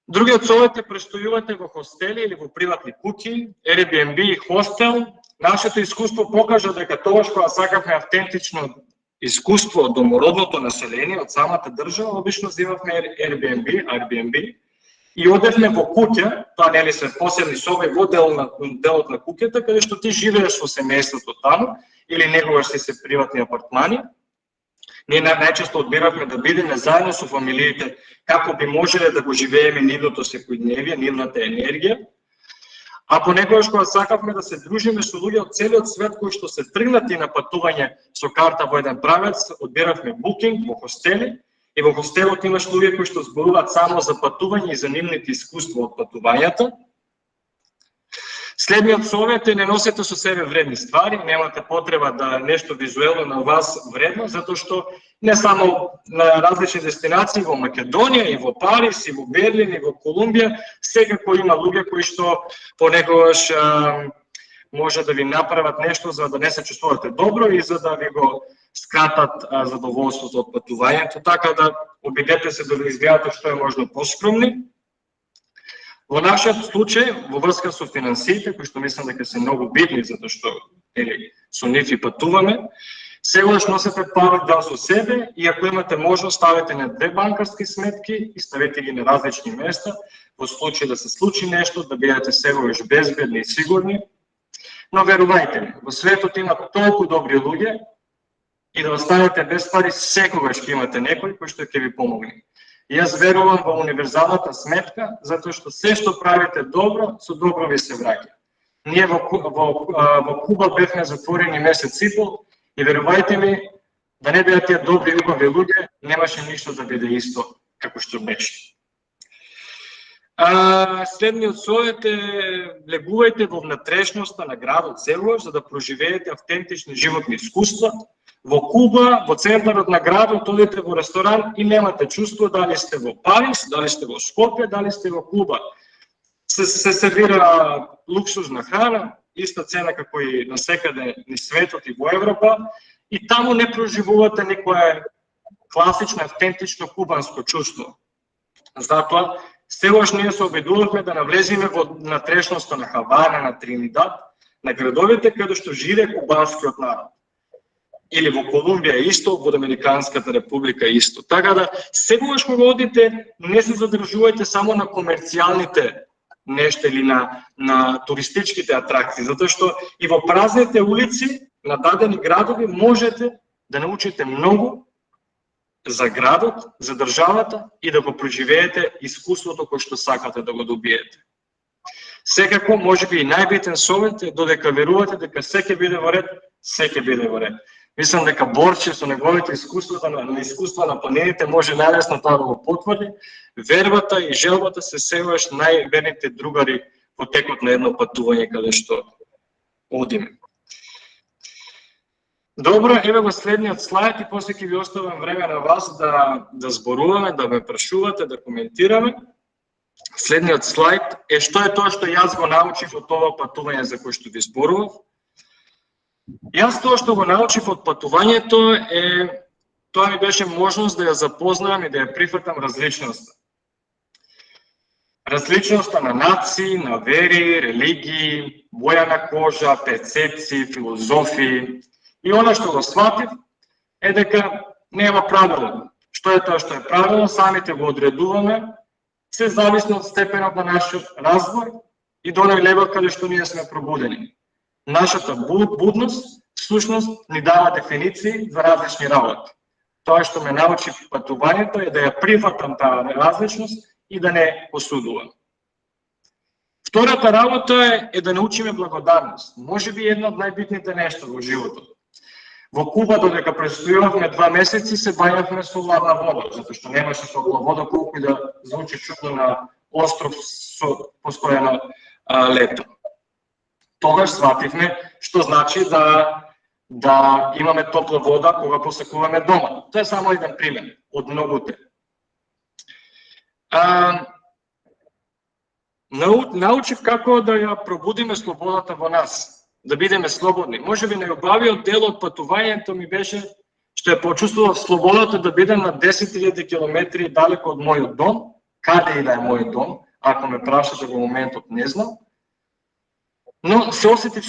Другиот совет е престојувате во хостели или во приватни куќи, Airbnb и хостел. Нашето искуство покажа дека тогаш кога сакавме автентично искуство од домородното население, од самата држава, обично взимавме Airbnb, и одевме во куќа, тоа нели се посебни соби во делот на куќата, каде што ти живееш со семејството таму, или негогаш си се приватни апартмани. Ние најчесто одбиравме да бидеме заедно со фамилиите, како би можеле да го живееме нивното секојдневие, нивната енергија. А понекогаш кога сакавме да се дружиме со луѓе од целиот свет кои што се тргнати на патување со карта во еден правец, одбиравме букинг во хостели, и во хостелот имаш луѓе кои што зборуваат само за патување и за нивните искуства од патувањата. Следниот совет е не носете со себе вредни ствари, немате потреба да нешто визуелно на вас вредно, затоа што не само на различни дестинации во Македонија, и во Париз, и во Берлин, и во Колумбија, секако има луѓе кои што понекогаш може да ви направат нешто за да не се чувствувате добро и за да ви го скратат задоволството од патувањето, така да обидете се да ви изгледате што е можно поскромни. Во нашиот случај, во врска со финансиите, кои што мислам дека се многу битни, затоа што со нив и патуваме, сегаш носете пари дел со себе и ако имате можност, ставете на 2 банкарски сметки и ставете ги на различни места, во случај да се случи нешто, да бидете сегаш безбедни и сигурни. Но верувајте ми, во светот има толку добри луѓе и да останете без пари, секогаш ќе имате некој кој што ќе ви помогне. Јас верувам во универзалната сметка, затоа што се што правите добро, со добро ви се враќа. Ние во Куба бевме затворени месец и пол и верувајте ми, да не беа тие добри и убави луѓе, немаше ништо да биде исто како што беше. Следниот совет е влегувајте во внатрешноста на градот целош за да проживеете автентични животни искуства. Во Куба, во центарот на градот, одите во ресторан и немате чувство дали сте во Париз, дали сте во Скопје, дали сте во Куба. Се сервира луксузна храна, иста цена како и насекаде низ светот и во Европа, и таму не проживувате никое класично, автентично кубанско чувство. Затоа, селош ние се обидувавме да навлеземе во внатрешноста на Хавана, на Тринидад, на градовите каде што живее кубанскиот народ. Или во Колумбија исто, во Доминиканската република исто. Така да, секогаш кога одите, не се задржувајте само на комерцијалните нешта или на туристичките атракции, затоа што и во празните улици на дадени градови можете да научите многу за градот, за државата и да го преживеете искуството кој што сакате да го добиете. Секако, можеби и најбитен совет е додека верувате дека се ќе биде во ред, се ќе биде во ред. Мислам дека Борче со неговите искуства на планините може најлесно тоа да го потврди. Вербата и желбата се секогаш најверните другари во текот на едно патување каде што одиме. Добро, еве го следниот слайд и после ќе ви оставам време на вас да зборуваме, да ме прашувате, да коментираме. Следниот слайд е што е тоа што јас го научив од ова патување за кој што ви зборував. Јас тоа што го научив од патувањето тоа ми беше можност да ја запознавам и да ја прифатам различноста. Различноста на нации, на вери, религии, боја на кожа, перцепции, филозофии. И она што го сватив е дека нема правило. Што е тоа што е правило, самите го одредуваме, се зависно од степенот на нашиот развој и до оној левел каде што ние сме пробудени. Нашата будност, всушност, ни дава дефиниции за различни работи. Тоа што ме научи патувањето е да ја прифатам таа различност и да не осудувам. Втората работа е да научиме благодарност. Може би едно од најбитните нешта во животот. Во Куба, додека престојувавме 2 месеци, се бајавме со ладна вода, затоа што немаше топла вода, колку и да звучи чудно на остров со постојано лето. Тогаш свативме што значи да имаме топла вода кога посекуваме дома. Тоа е само еден пример од многуте. Научив како да ја пробудиме слободата во нас, да бидеме слободни. Можеби најубавиот дел од патувањето ми беше што ја почувствував слободата да бидем на 10.000 километри далеко од мојот дом, каде и да е мојот дом, ако ме прашате во моментот не знам. Но се осетив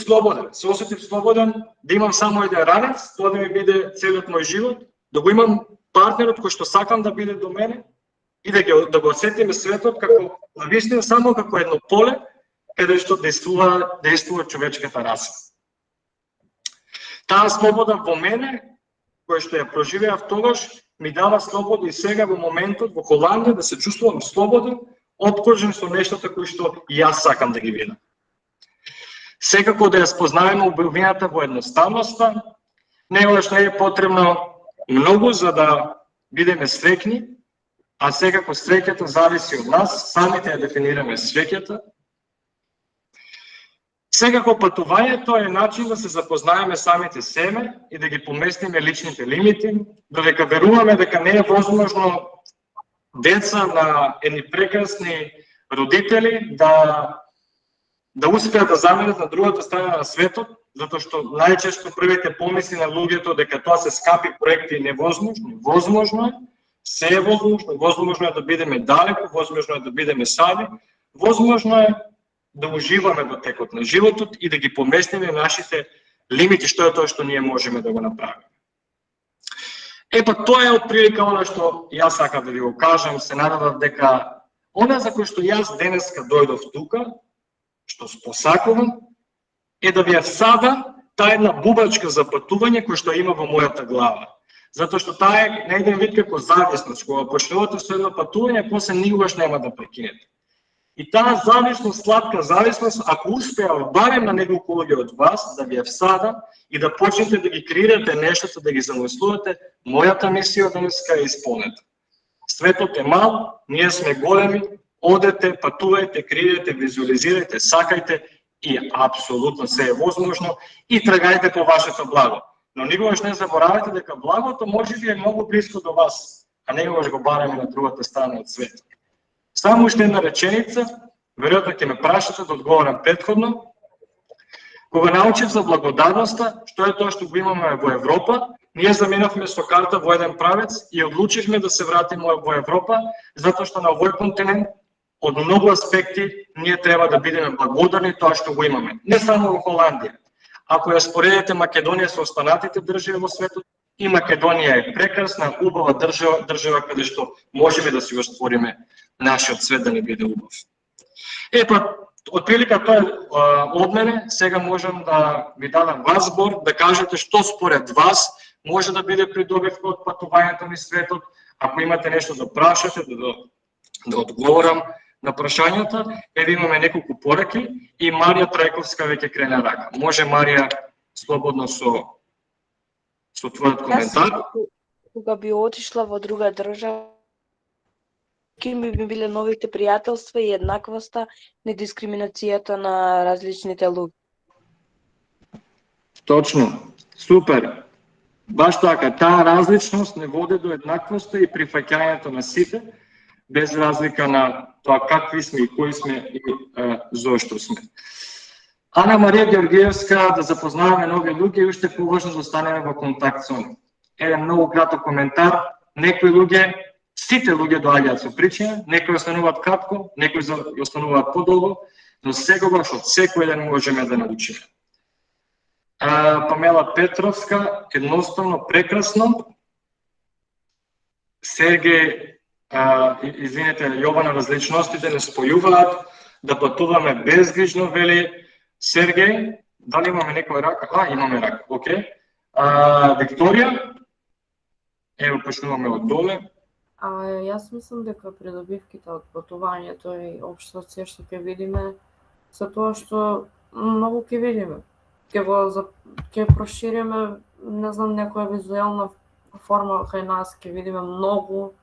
слободен да имам само еден ранец, тоа да ми биде целиот мој живот, да го имам партнерот кој што сакам да биде до мене и да го осетиме светот како навистина само како едно поле каде што действува човечката раса. Таа слобода во мене, која што ја проживеав тогаш, ми дава слобода и сега во моментот во Холандија да се чувствувам слободен, обкружен со нештата кои што и јас сакам да ги видам. Секако да ја спознаеме убавината во едноставноста, негаш не е потребно многу за да бидеме среќни, а секако среќата зависи од нас, самите ја дефинираме среќата. Секако патувањето е начин да се запознаеме самите себе и да ги поместиме личните лимити, додека веруваме дека не е возможно деца на едни прекрасни родители да успеат да заменат на другата страна на светот, затоа што најчесто првите помисли на луѓето дека тоа се скапи проекти и невозможно. Возможно е, се е возможно е да бидеме далеко, возможно е да бидеме сами, возможно е да уживаме во текот на животот и да ги поместиме нашите лимити, што е тоа што ние можеме да го направиме. Тоа е отприлика она што јас сакам да ви го кажам, се надевам дека она за кој што јас денеска дојдов тука, што посакувам, е да ви ја всадам таа една бубачка за патување кој што има во мојата глава. Затоа што таа е на еден вид како зависност, кога почнувате со едно патување, после никогаш нема да прекинете. И таа зависност, сладка зависност, ако успеа барем на неколку луѓе од вас да ви ја всада и да почнете да ги креирате нештото, да ги замислувате, мојата мисија денеска е исполнета. Светот е мал, ние сме големи, одете, патувајте, креирате, визуализирајте, сакајте и апсолутно се е возможно и трагајте по вашето благо. Но никогаш не заборавајте дека благото можеби е многу близко до вас, а некогаш го бараме на другата страна од светот. Само уште една реченица, веројатно ќе ме прашате да одговорам претходно. Кога научив за благодарноста, што е тоа што го имаме во Европа, ние заминавме со карта во еден правец и одлучивме да се вратиме во Европа, затоа што на овој континент од многу аспекти ние треба да бидеме благодарни тоа што го имаме. Не само во Холандија. Ако ја споредите Македонија со останатите држави во светот, и Македонија е прекрасна, убава држава каде што можеме да си го створиме нашиот свет да не биде убав. Отприлика тоа од мене, сега можам да ви дадам вас збор, да кажете што според вас може да биде придобивка од патувањето низ светот. Ако имате нешто да прашате, да одговорам на прашањата, имаме неколку пораки и Марија Трајковска веќе крена рака. Може Марија слободно со твојот коментар. Кога би отишла во друга држава, какви би биле новите пријателства и еднаквоста, недискриминацијата на различните луѓе? Точно. Супер. Баш така, таа различност не води до еднаквоста и прифаќањето на сите, без разлика на тоа какви сме и кои сме и зошто сме. Ана Марија Ѓоргиевска, да запознаваме нови луѓе и уште поважно да останеме во контакт со нив. Еден многу краток коментар, некои луѓе, сите луѓе доаѓаат со причина, некои остануваат кратко, некои остануваат подолго, но секогаш од секој ден можеме да научиме. Памела Петровска, едноставно прекрасно. Сергеј, извинете, Јована, различностите не спојуваат, да патуваме безгрижно, вели Сергеј. Дали имаме некој рак? Имаме рак, окей. Викторија, ево почнуваме од доле. Јас мислам дека придобивките од патувањето и општо се што ќе видиме, се тоа што многу ќе видиме. Ќе прошириме, не знам, некоја визуелна форма кај нас, ќе видиме многу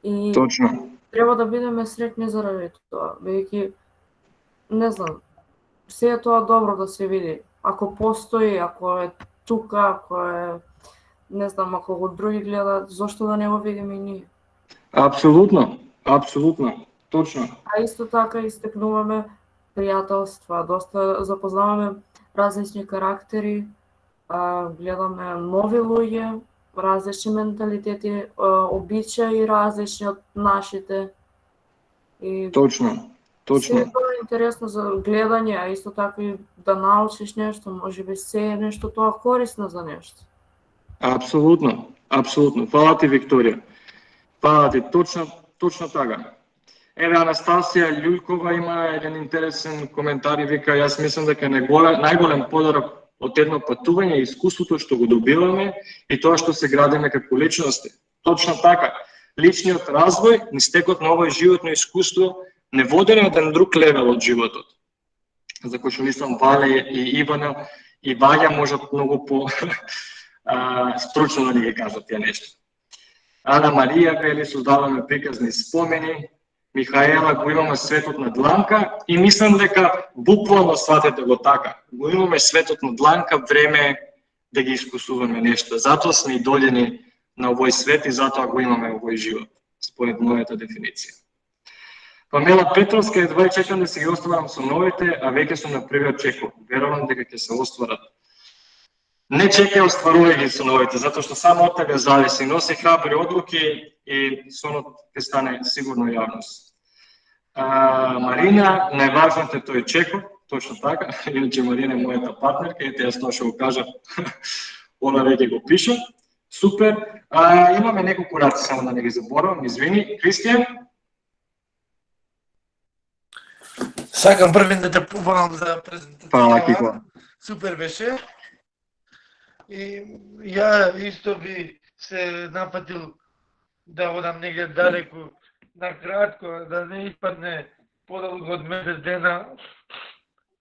и Точно. Треба да бидеме среќни заради тоа, бидејќи не знам, се е тоа добро да се види. Ако постои, ако е тука, ако е не знам, ако го други гледат, зошто да не го видиме и ние? Апсолутно, точно. А исто така истекнуваме пријателства, доста запознаваме различни карактери, гледаме нови луѓе, различни менталитети, обичаи различни од нашите. И Точно. се е тоа интересно за гледање, а исто така и да научиш нешто, можеби се е нешто тоа корисно за нешто. Апсолутно. Фала ти, Викторија. Фала ти, точно така. Еве, Анастасија Љулкова има еден интересен коментар и вика, јас мислам дека најголем подарок од едно патување е искуството што го добиваме и тоа што се градиме како личности. Точно така. Личниот развој, низ текот на овој животно искуство, не води на еден друг левел од животот. За кој што мислам Вале и Ивана и Ваја можат многу по стручно да ни ги кажат тие нешто. Ана Марија вели, создаваме приказни спомени. Михаела, го имаме светот на дланка и мислам дека буквално сватете го така. Го имаме светот на дланка, време да ги искусуваме нешто. Затоа сме и дојдени на овој свет и затоа го имаме овој живот, според мојата дефиниција. Памела Петровска, едва и чекам да се ги остварам со новите, а веќе сум на првиот чекор. Верувам дека ќе се остварат. Не чекај, остварувај ги со новите, затоа што само од тебе зависи. Носи храбри одлуки и сонот ќе стане сигурно јавност. Марина, најважното е тој чекор, точно така, иначе Марина е мојата партнерка, ете јас тоа што го кажам, она веќе го пише. Супер. Имаме неколку раци, само да не ги заборавам, извини. Кристијан? Сакам првен да те побарам за презентација. Супер беше. И ја исто би се напатил да одам негде далеку, на кратко, да не испадне подолго од месец дена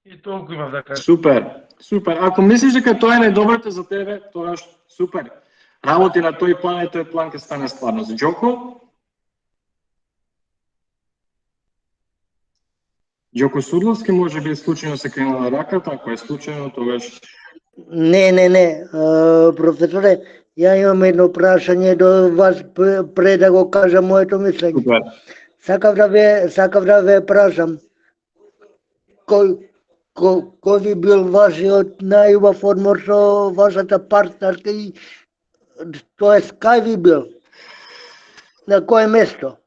и толку имам да кажам. Супер, супер. Ако мислиш дека тоа е најдоброто за тебе, тоа супер. Работи на тој план и тој план ќе стане стварност. Џоко? Џоко Судловски може би случајно се кренала раката, ако е случајно, тогаш... Не, професоре, ја имам едно прашање до вас пред да го кажам моето мислење. Супер. Сакав да ве прашам, кој би бил вашиот најубав одмор со вашата партнерка и тоест кај би бил? На кое место?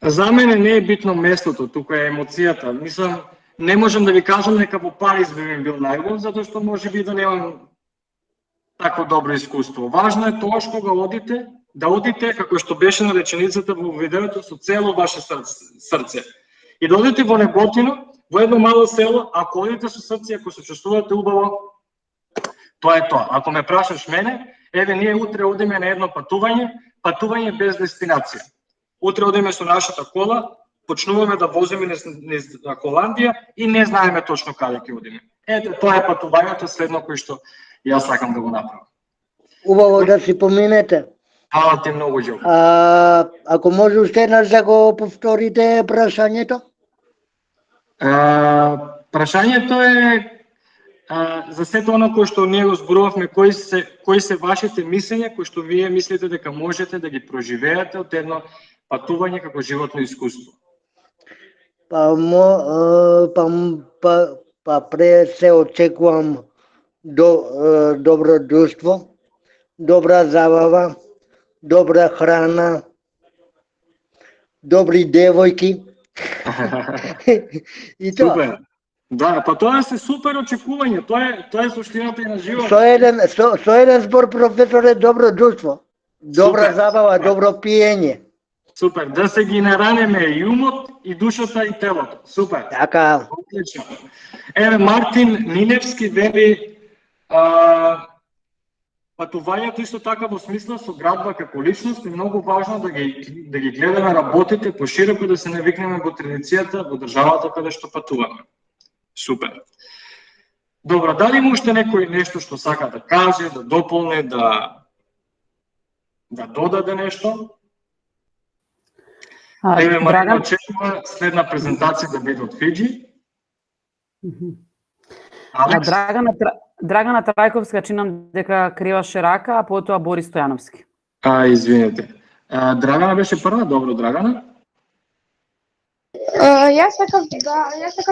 За мене не е битно местото, тука е емоцијата. Мислам, не можам да ви кажам дека во Париз би ми бил најубав, затоа што може би да немам такво добро искуство. Важно е тоа што го одите, да одите, како што беше на реченицата во видеото, со цело ваше срце. И да одите во Неботино, во едно мало село, ако одите со срце, ако се чувствувате убаво, тоа е тоа. Ако ме прашаш мене, еве ние утре одиме на едно патување без дестинација. Утре одиме со нашата кола, почнуваме да возиме низ Холандија и не знаеме точно каде ќе одиме. Ето, тоа е патувањето следно кој што јас сакам да го направам. Убаво да си поминете. Фала ти многу, Џо. Ако може уште еднаш да го повторите прашањето? Прашањето е за сето оно кој што ние го зборувавме, кои се вашите мислења, кои што вие мислите дека можете да ги проживеете од едно патување како животно искуство. Пред се очекувам добро друштво, добра забава, добра храна, добри девојки. И тоа. Супер. Да, па тоа се супер очекување, тоа е суштината и на животот. Со еден збор, професоре, добро друштво, добра забава, добро пиење. Супер, да се ги наранеме и умот, и душата, и телото. Супер. Така. Отлично. Еве, Мартин Ниневски вели, патувањето исто така во смисла со градба како личност е многу важно да ги гледаме работите пошироко, да се навикнеме во традицијата во државата каде што патуваме. Супер. Добро, дали има уште некој нешто што сака да каже, да дополне, да додаде нешто? Еве, Марина очекува следна презентација да биде од Фиджи. Драгана Трајковска чинам дека креваше рака, а потоа Борис Стојановски. Извинете. Драгана беше прва, добро, Драгана? Јас сакав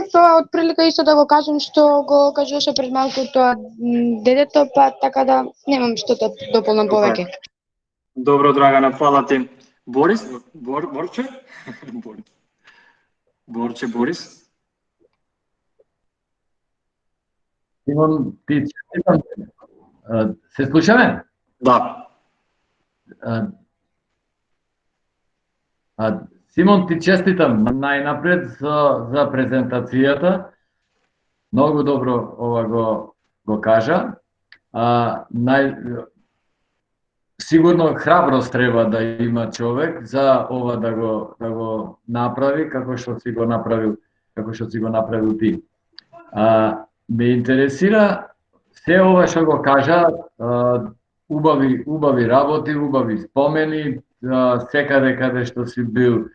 тоа од прилика исто да го кажам што го кажуваше пред малку тоа дедето, па така да немам што да дополнам повеќе. Добро, Драгана, фала ти. Борис? Борче? Борис? Симон, ти честитам. Се слушаме? Да. Симон, ти честитам најнапред за презентацијата. Многу добро ова го кажа. Сигурно храброст треба да има човек за ова да го направи како што си го направил ти. Ме интересира се ова што го кажа, убави работи, убави спомени, секаде каде што си бил,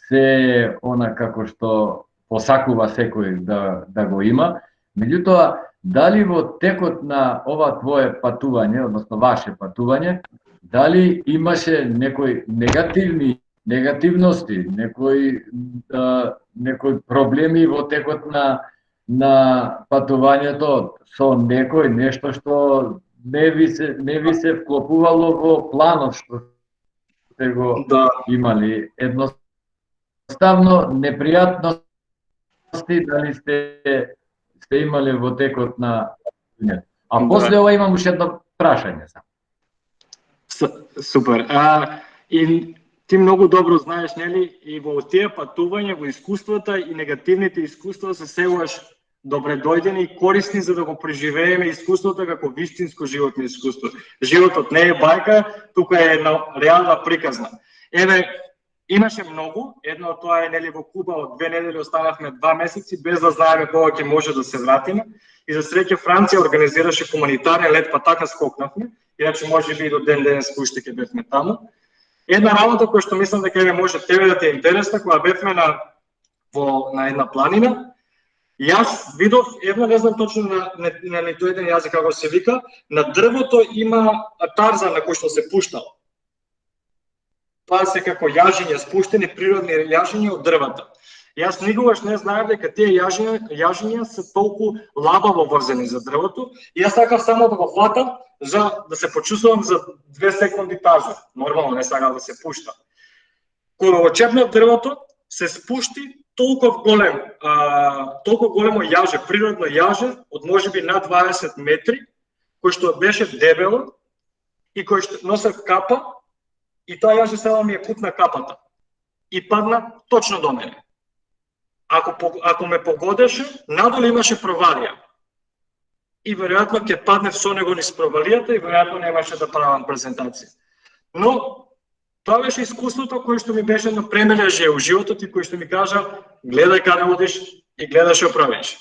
се она како што посакува секој да го има. Меѓутоа, дали во текот на ова твое патување, односно ваше патување, дали имаше некои негативности, некои проблеми во текот на патувањето со некој нешто што не ви се вклопувало во планот што сте го имали. Едноставно непријатности дали сте имале во текот на патувањето. А после ова имам уште едно прашање. Супер. И ти многу добро знаеш, нели, и во тие патувања, во искуствата и негативните искуства се сегаш добре дојдени и корисни за да го преживееме искуството како вистинско животно искуство. Животот не е бајка, тука е една реална приказна. Еве, Имаше многу, едно од тоа е нели во Куба од 2 недели останавме 2 месеци без да знаеме кога ќе може да се вратиме и за среќа Франција организираше хуманитарен лет, па така скокнавме, иначе можеби и до ден денес уште ќе бевме таму. Една работа која што мислам дека ќе може тебе да те е интересна, кога бевме на една планина, јас видов, не знам точно на ниту еден јазик како се вика, на дрвото има тарзан на кој што се пуштал. Тоа се како јажиња, спуштени природни јажиња од дрвата. Јас никогаш не знаев дека тие јажиња се толку лабаво врзани за дрвото и јас сакав само да го фатам за да се почувствувам за 2 секунди таза. Нормално не сакав да се пушта. Кога го чепнав дрвото, се спушти толку големо јаже, природно јаже од можеби над 20 метри, кој што беше дебело и кој што носев капа. И тоа јаже само ми е путна капата. И падна точно до мене. Ако ме погодеше, надолу имаше провалија. И веројатно ќе паднев со него низ провалијата и веројатно немаше да правам презентација. Но тоа беше искуството кое што ми беше на премележје у животот и кој што ми кажа гледај каде одиш и гледај што правиш.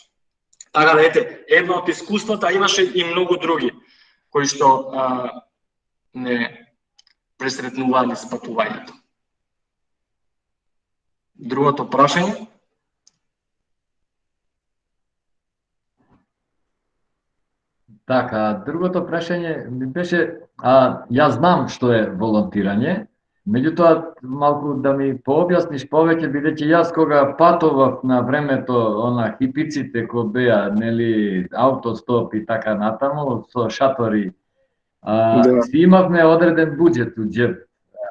Така да ете, едно од искуствата, имаше и многу други кои што не пресретнували с патувањето. Другото прашање? Така, другото прашање ми беше, јас знам што е волонтирање, меѓутоа малку да ми пообјасниш повеќе, бидејќи јас кога патував на времето хипиците кои беа, нели, автостоп и така натаму со шатори, си имавме одреден буџет у џеб.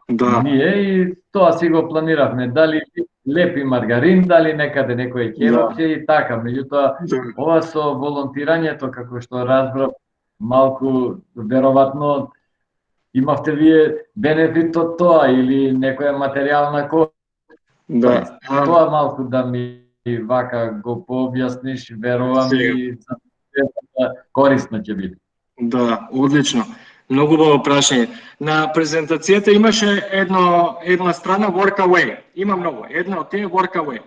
Ние и тоа си го планиравме, дали лепи маргарин, дали некаде некој ќевапче и така. Меѓутоа, ова со волонтирањето, како што разбрав, малку веројатно имавте вие бенефит од тоа или некоја материјална корист. Тоа малку да ми вака го пообјасниш, верувам и корисно ќе биде. Да, одлично. Многу убаво прашање. На презентацијата имаше една страна Workaway. Има многу. Една од тие Workaway.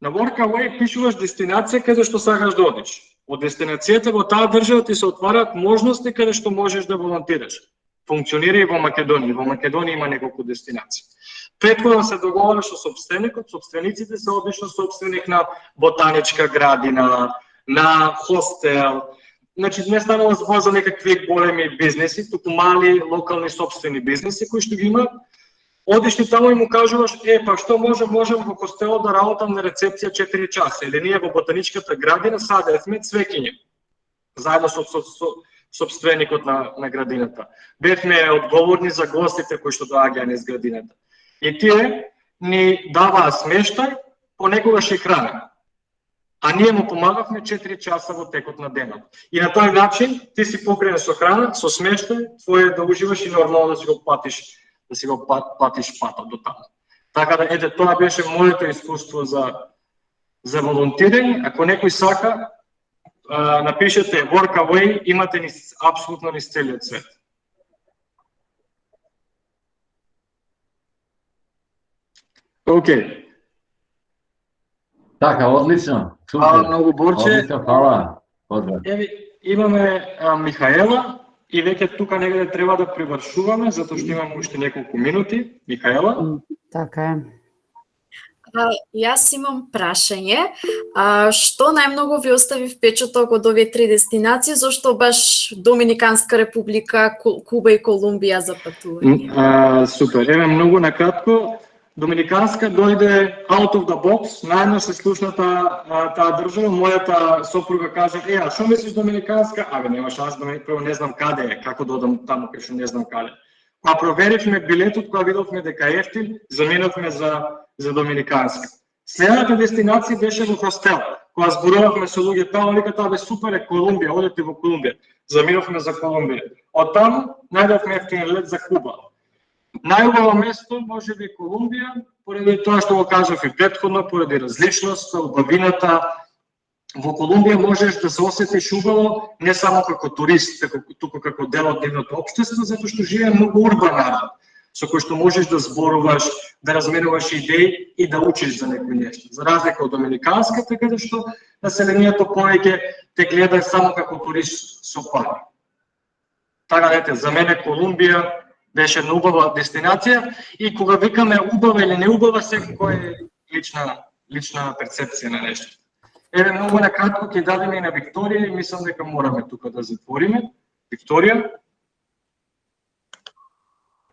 На Workaway пишуваш дестинација каде што сакаш да одиш. Од дестинацијата во таа држава ти се отвараат можности каде што можеш да волонтираш. Функционира и во Македонија. Во Македонија има неколку дестинации. Претходно се договориш со собственикот, собствениците се обично собственик на ботаничка градина, на хостел. Значи не станува збор за некакви големи бизнеси, туку мали локални собствени бизнеси кои што ги имаат. Одиш ти таму и му кажуваш, па што можам во хостелот да работам на рецепција 4 часа, или ние во ботаничката градина садевме цвеќиња, заедно со собственикот на градината. Бевме одговорни за гостите кои што доаѓаа низ градината. И тие ни даваа смештај, понекогаш и храна. А ние му помагавме 4 часа во текот на денот. И на тој начин ти си покриен со храна, со смештај, твое да уживаш и нормално да си го платиш патот до таму. Така да ете тоа беше моето искуство за волонтирање. Ако некој сака, напишете Workaway, имате ни апсолутно низ целиот свет. Океј. Така, одлично. Фала многу, Борче. Одлично, фала. Поздрав. Еви, имаме Михаела и веќе тука негде треба да привршуваме, затоа што имаме уште неколку минути. Михаела? Така е. Јас имам прашање. Што најмногу ви остави впечаток од овие 3 дестинации, зашто баш Доминиканска република, Куба и Колумбија за патување? Супер. Еве многу накратко. Доминиканска дојде out of the box, најднаш се слушна таа држава, мојата сопруга кажа, а што мислиш Доминиканска? Нема шанс, прво не знам каде е, како да одам таму кај што не знам каде. Кога проверивме билетот, кога видовме дека е ефтин, заминавме за Доминиканска. Следната дестинација беше во хостел. Кога зборувавме со луѓе таму, вика тоа бе супер е Колумбија, одете во Колумбија. Заминавме за Колумбија. Од таму најдовме ефтин лет за Куба. Најубаво место може би Колумбија, поради тоа што го кажав и претходно, поради различноста, убавината. Во Колумбија можеш да се осетиш убаво не само како турист, туку како дел од нивното општество, затоа што живее многу урбан народ. со кој што можеш да зборуваш, да разменуваш идеи и да учиш за некој нешто. За разлика од доминиканската, каде што населението повеќе те гледа само како турист со пари. Така дете, за мене Колумбија беше една убава дестинација и кога викаме убава или не убава, секој е лична перцепција на нешто. Еве многу накратко ќе дадеме и на Викторија и мислам дека мораме тука да затвориме. Викторија?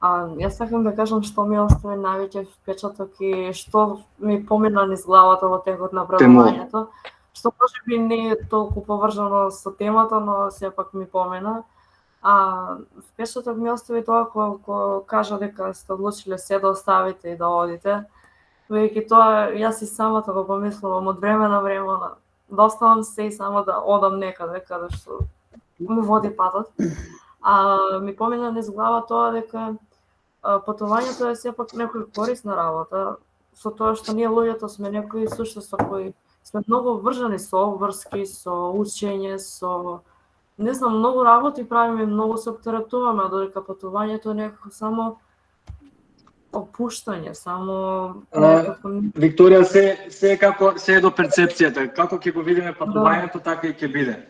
Јас сакам да кажам што ми остави највеќе впечаток и што ми помина низ главата во текот на предавањето, што можеби не е толку поврзано со темата, но сепак ми помина. Впечаток ми остави тоа кога кажа дека сте одлучиле се да оставите и да одите. Веќе тоа, јас и самата го помислувам од време на време, да оставам се и само да одам некаде, каде што ми води патот. Ми помина низ глава тоа дека патувањето е сепак некој корисна работа, со тоа што ние луѓето сме некои суштества кои сме многу врзани со обврски, со учење, со не знам, многу работи правиме, многу се оптеретуваме, додека патувањето е некако само опуштање, само Викторија, се е до перцепцијата. Како ќе го видиме патувањето, така и ќе биде.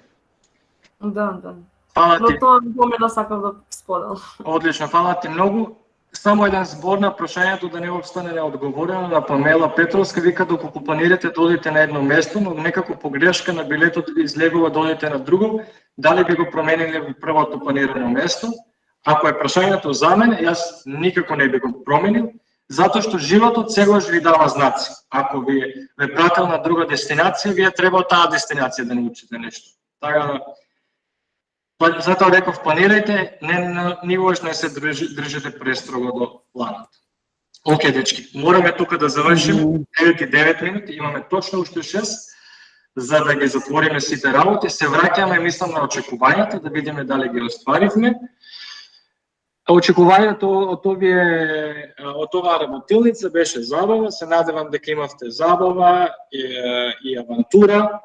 Да. Фала ти. Но тоа ми помена, сакам да споделам. Одлично, фала ти многу. Само еден збор на прашањето да не остане неодговорено на Памела Петровска, вика доколку планирате да одите на едно место, но некако погрешка на билетот ви излегува да одите на друго, дали би го промениле во првото планирано место? Ако е прашањето за мене, јас никако не би го променил, затоа што животот сегаш ви дава знаци. Ако ви ве пратил на друга дестинација, вие треба таа дестинација да научите нешто. Така затоа реков, планирајте, никогаш не се држите престрого до планот. Океј, дечки, мораме тука да завршиме, 9 минути, имаме точно уште 6, за да ги затвориме сите работи. Се враќаме, мислам, на очекувањата, да видиме дали ги остваривме. Очекувањето од оваа работилница беше забава, се надевам дека имавте забава и авантура.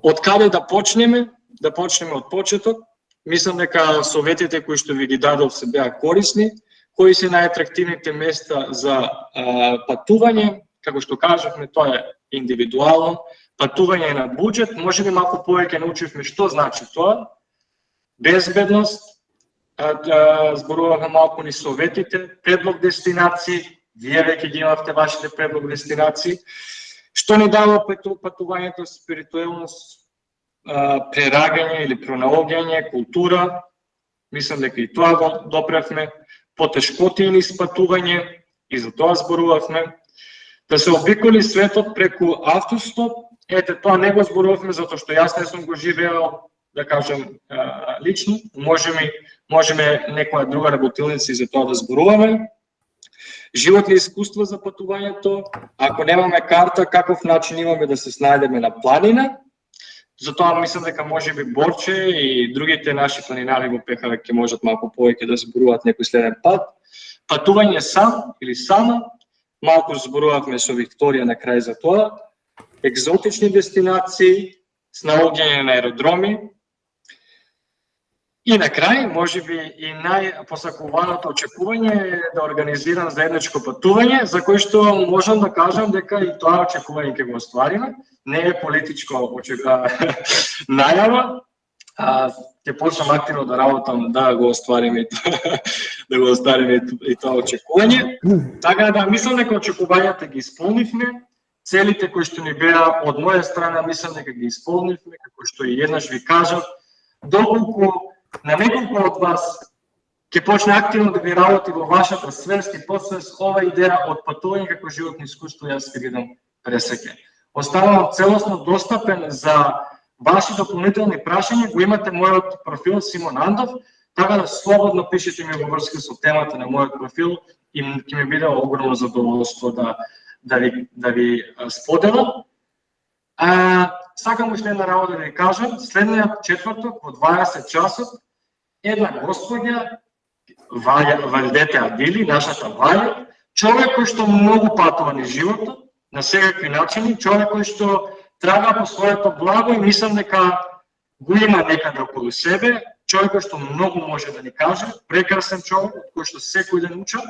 Од каде да почнеме? Да почнеме од почеток. Мислам дека советите кои што ви ги дадов се беа корисни. Кои се најатрактивните места за патување? Како што кажавме, тоа е индивидуално. Патување на буџет, можеби малку повеќе научивме што значи тоа. Безбедност, зборуваме малку ни советите, предлог дестинации, вие веќе ги имавте вашите предлог дестинации. Што ни дава патувањето, спиритуелност, прерагање или пронаоѓање, култура, мислам дека и тоа го допревме, потешкоти низ патување, и за тоа зборувавме, да се обиколи светот преку автостоп, ете тоа не го зборувавме затоа што јас не сум го живеел, да кажем, лично, можеме некоја друга работилница и за тоа да зборуваме. Животни искуства за патувањето, ако немаме карта, каков начин имаме да се снајдеме на планина. Затоа мислам дека можеби Борче и другите наши планинари во ПХВ ќе можат малку повеќе да зборуваат некој следен пат. Патување сам или сама, малку зборувавме со Викторија на крај за тоа. Екзотични дестинации, снаоѓање на аеродроми. И на крај, можеби и најпосакуваното очекување е да организирам заедничко патување, за кој што можам да кажам дека и тоа очекување ќе го оствариме. Не е политичко најава, ќе почнам активно да работам да го оствариме и тоа очекување. Така да мислам дека очекувањата ги исполнивме, целите кои што ни беа од моја страна мислам дека ги исполнивме, како што и еднаш ви кажав, доколку на неколку од вас ќе почне активно да ви работи во вашата свест и посвест ова идеја од патување како животно искуство, јас ќе видам пресеќе. Оставам целосно достапен за ваши дополнителни прашања, го имате мојот профил Симон Андов, така да слободно пишете ми во врска со темата на мојот профил и ќе ми биде огромно задоволство да ви споделам. Сакам уште една работа да ви кажам, следниот четврток во 20 часот, една господја, Валдете Адили, нашата Ваја, човек кој што многу патува низ животот, на секакви начини, човек кој што трага по своето благо и мислам дека го има некаде околу себе, човек што многу може да ни каже, прекрасен човек, од кој што секој ден учам.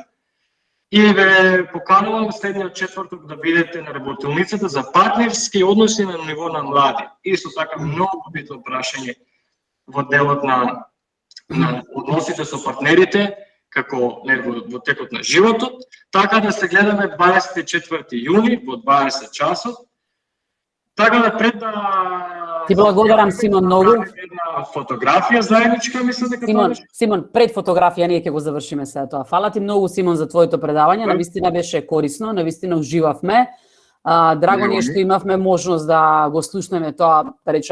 И ве поканувам следниот четврток да бидете на работилницата за партнерски односи на ниво на млади. Исто така многу битно прашање во делот на односите со партнерите, како во текот на животот. Така да се гледаме 24 јуни во 20 часот. Така да пред да Ти благодарам, Симон, многу. Една фотографија заедничка, мислам дека Симон, пред фотографија ние ќе го завршиме сега тоа. Фала ти многу, Симон, за твоето предавање. Навистина беше корисно, навистина уживавме. Драго ни е што имавме можност да го слушнеме тоа, да речеме,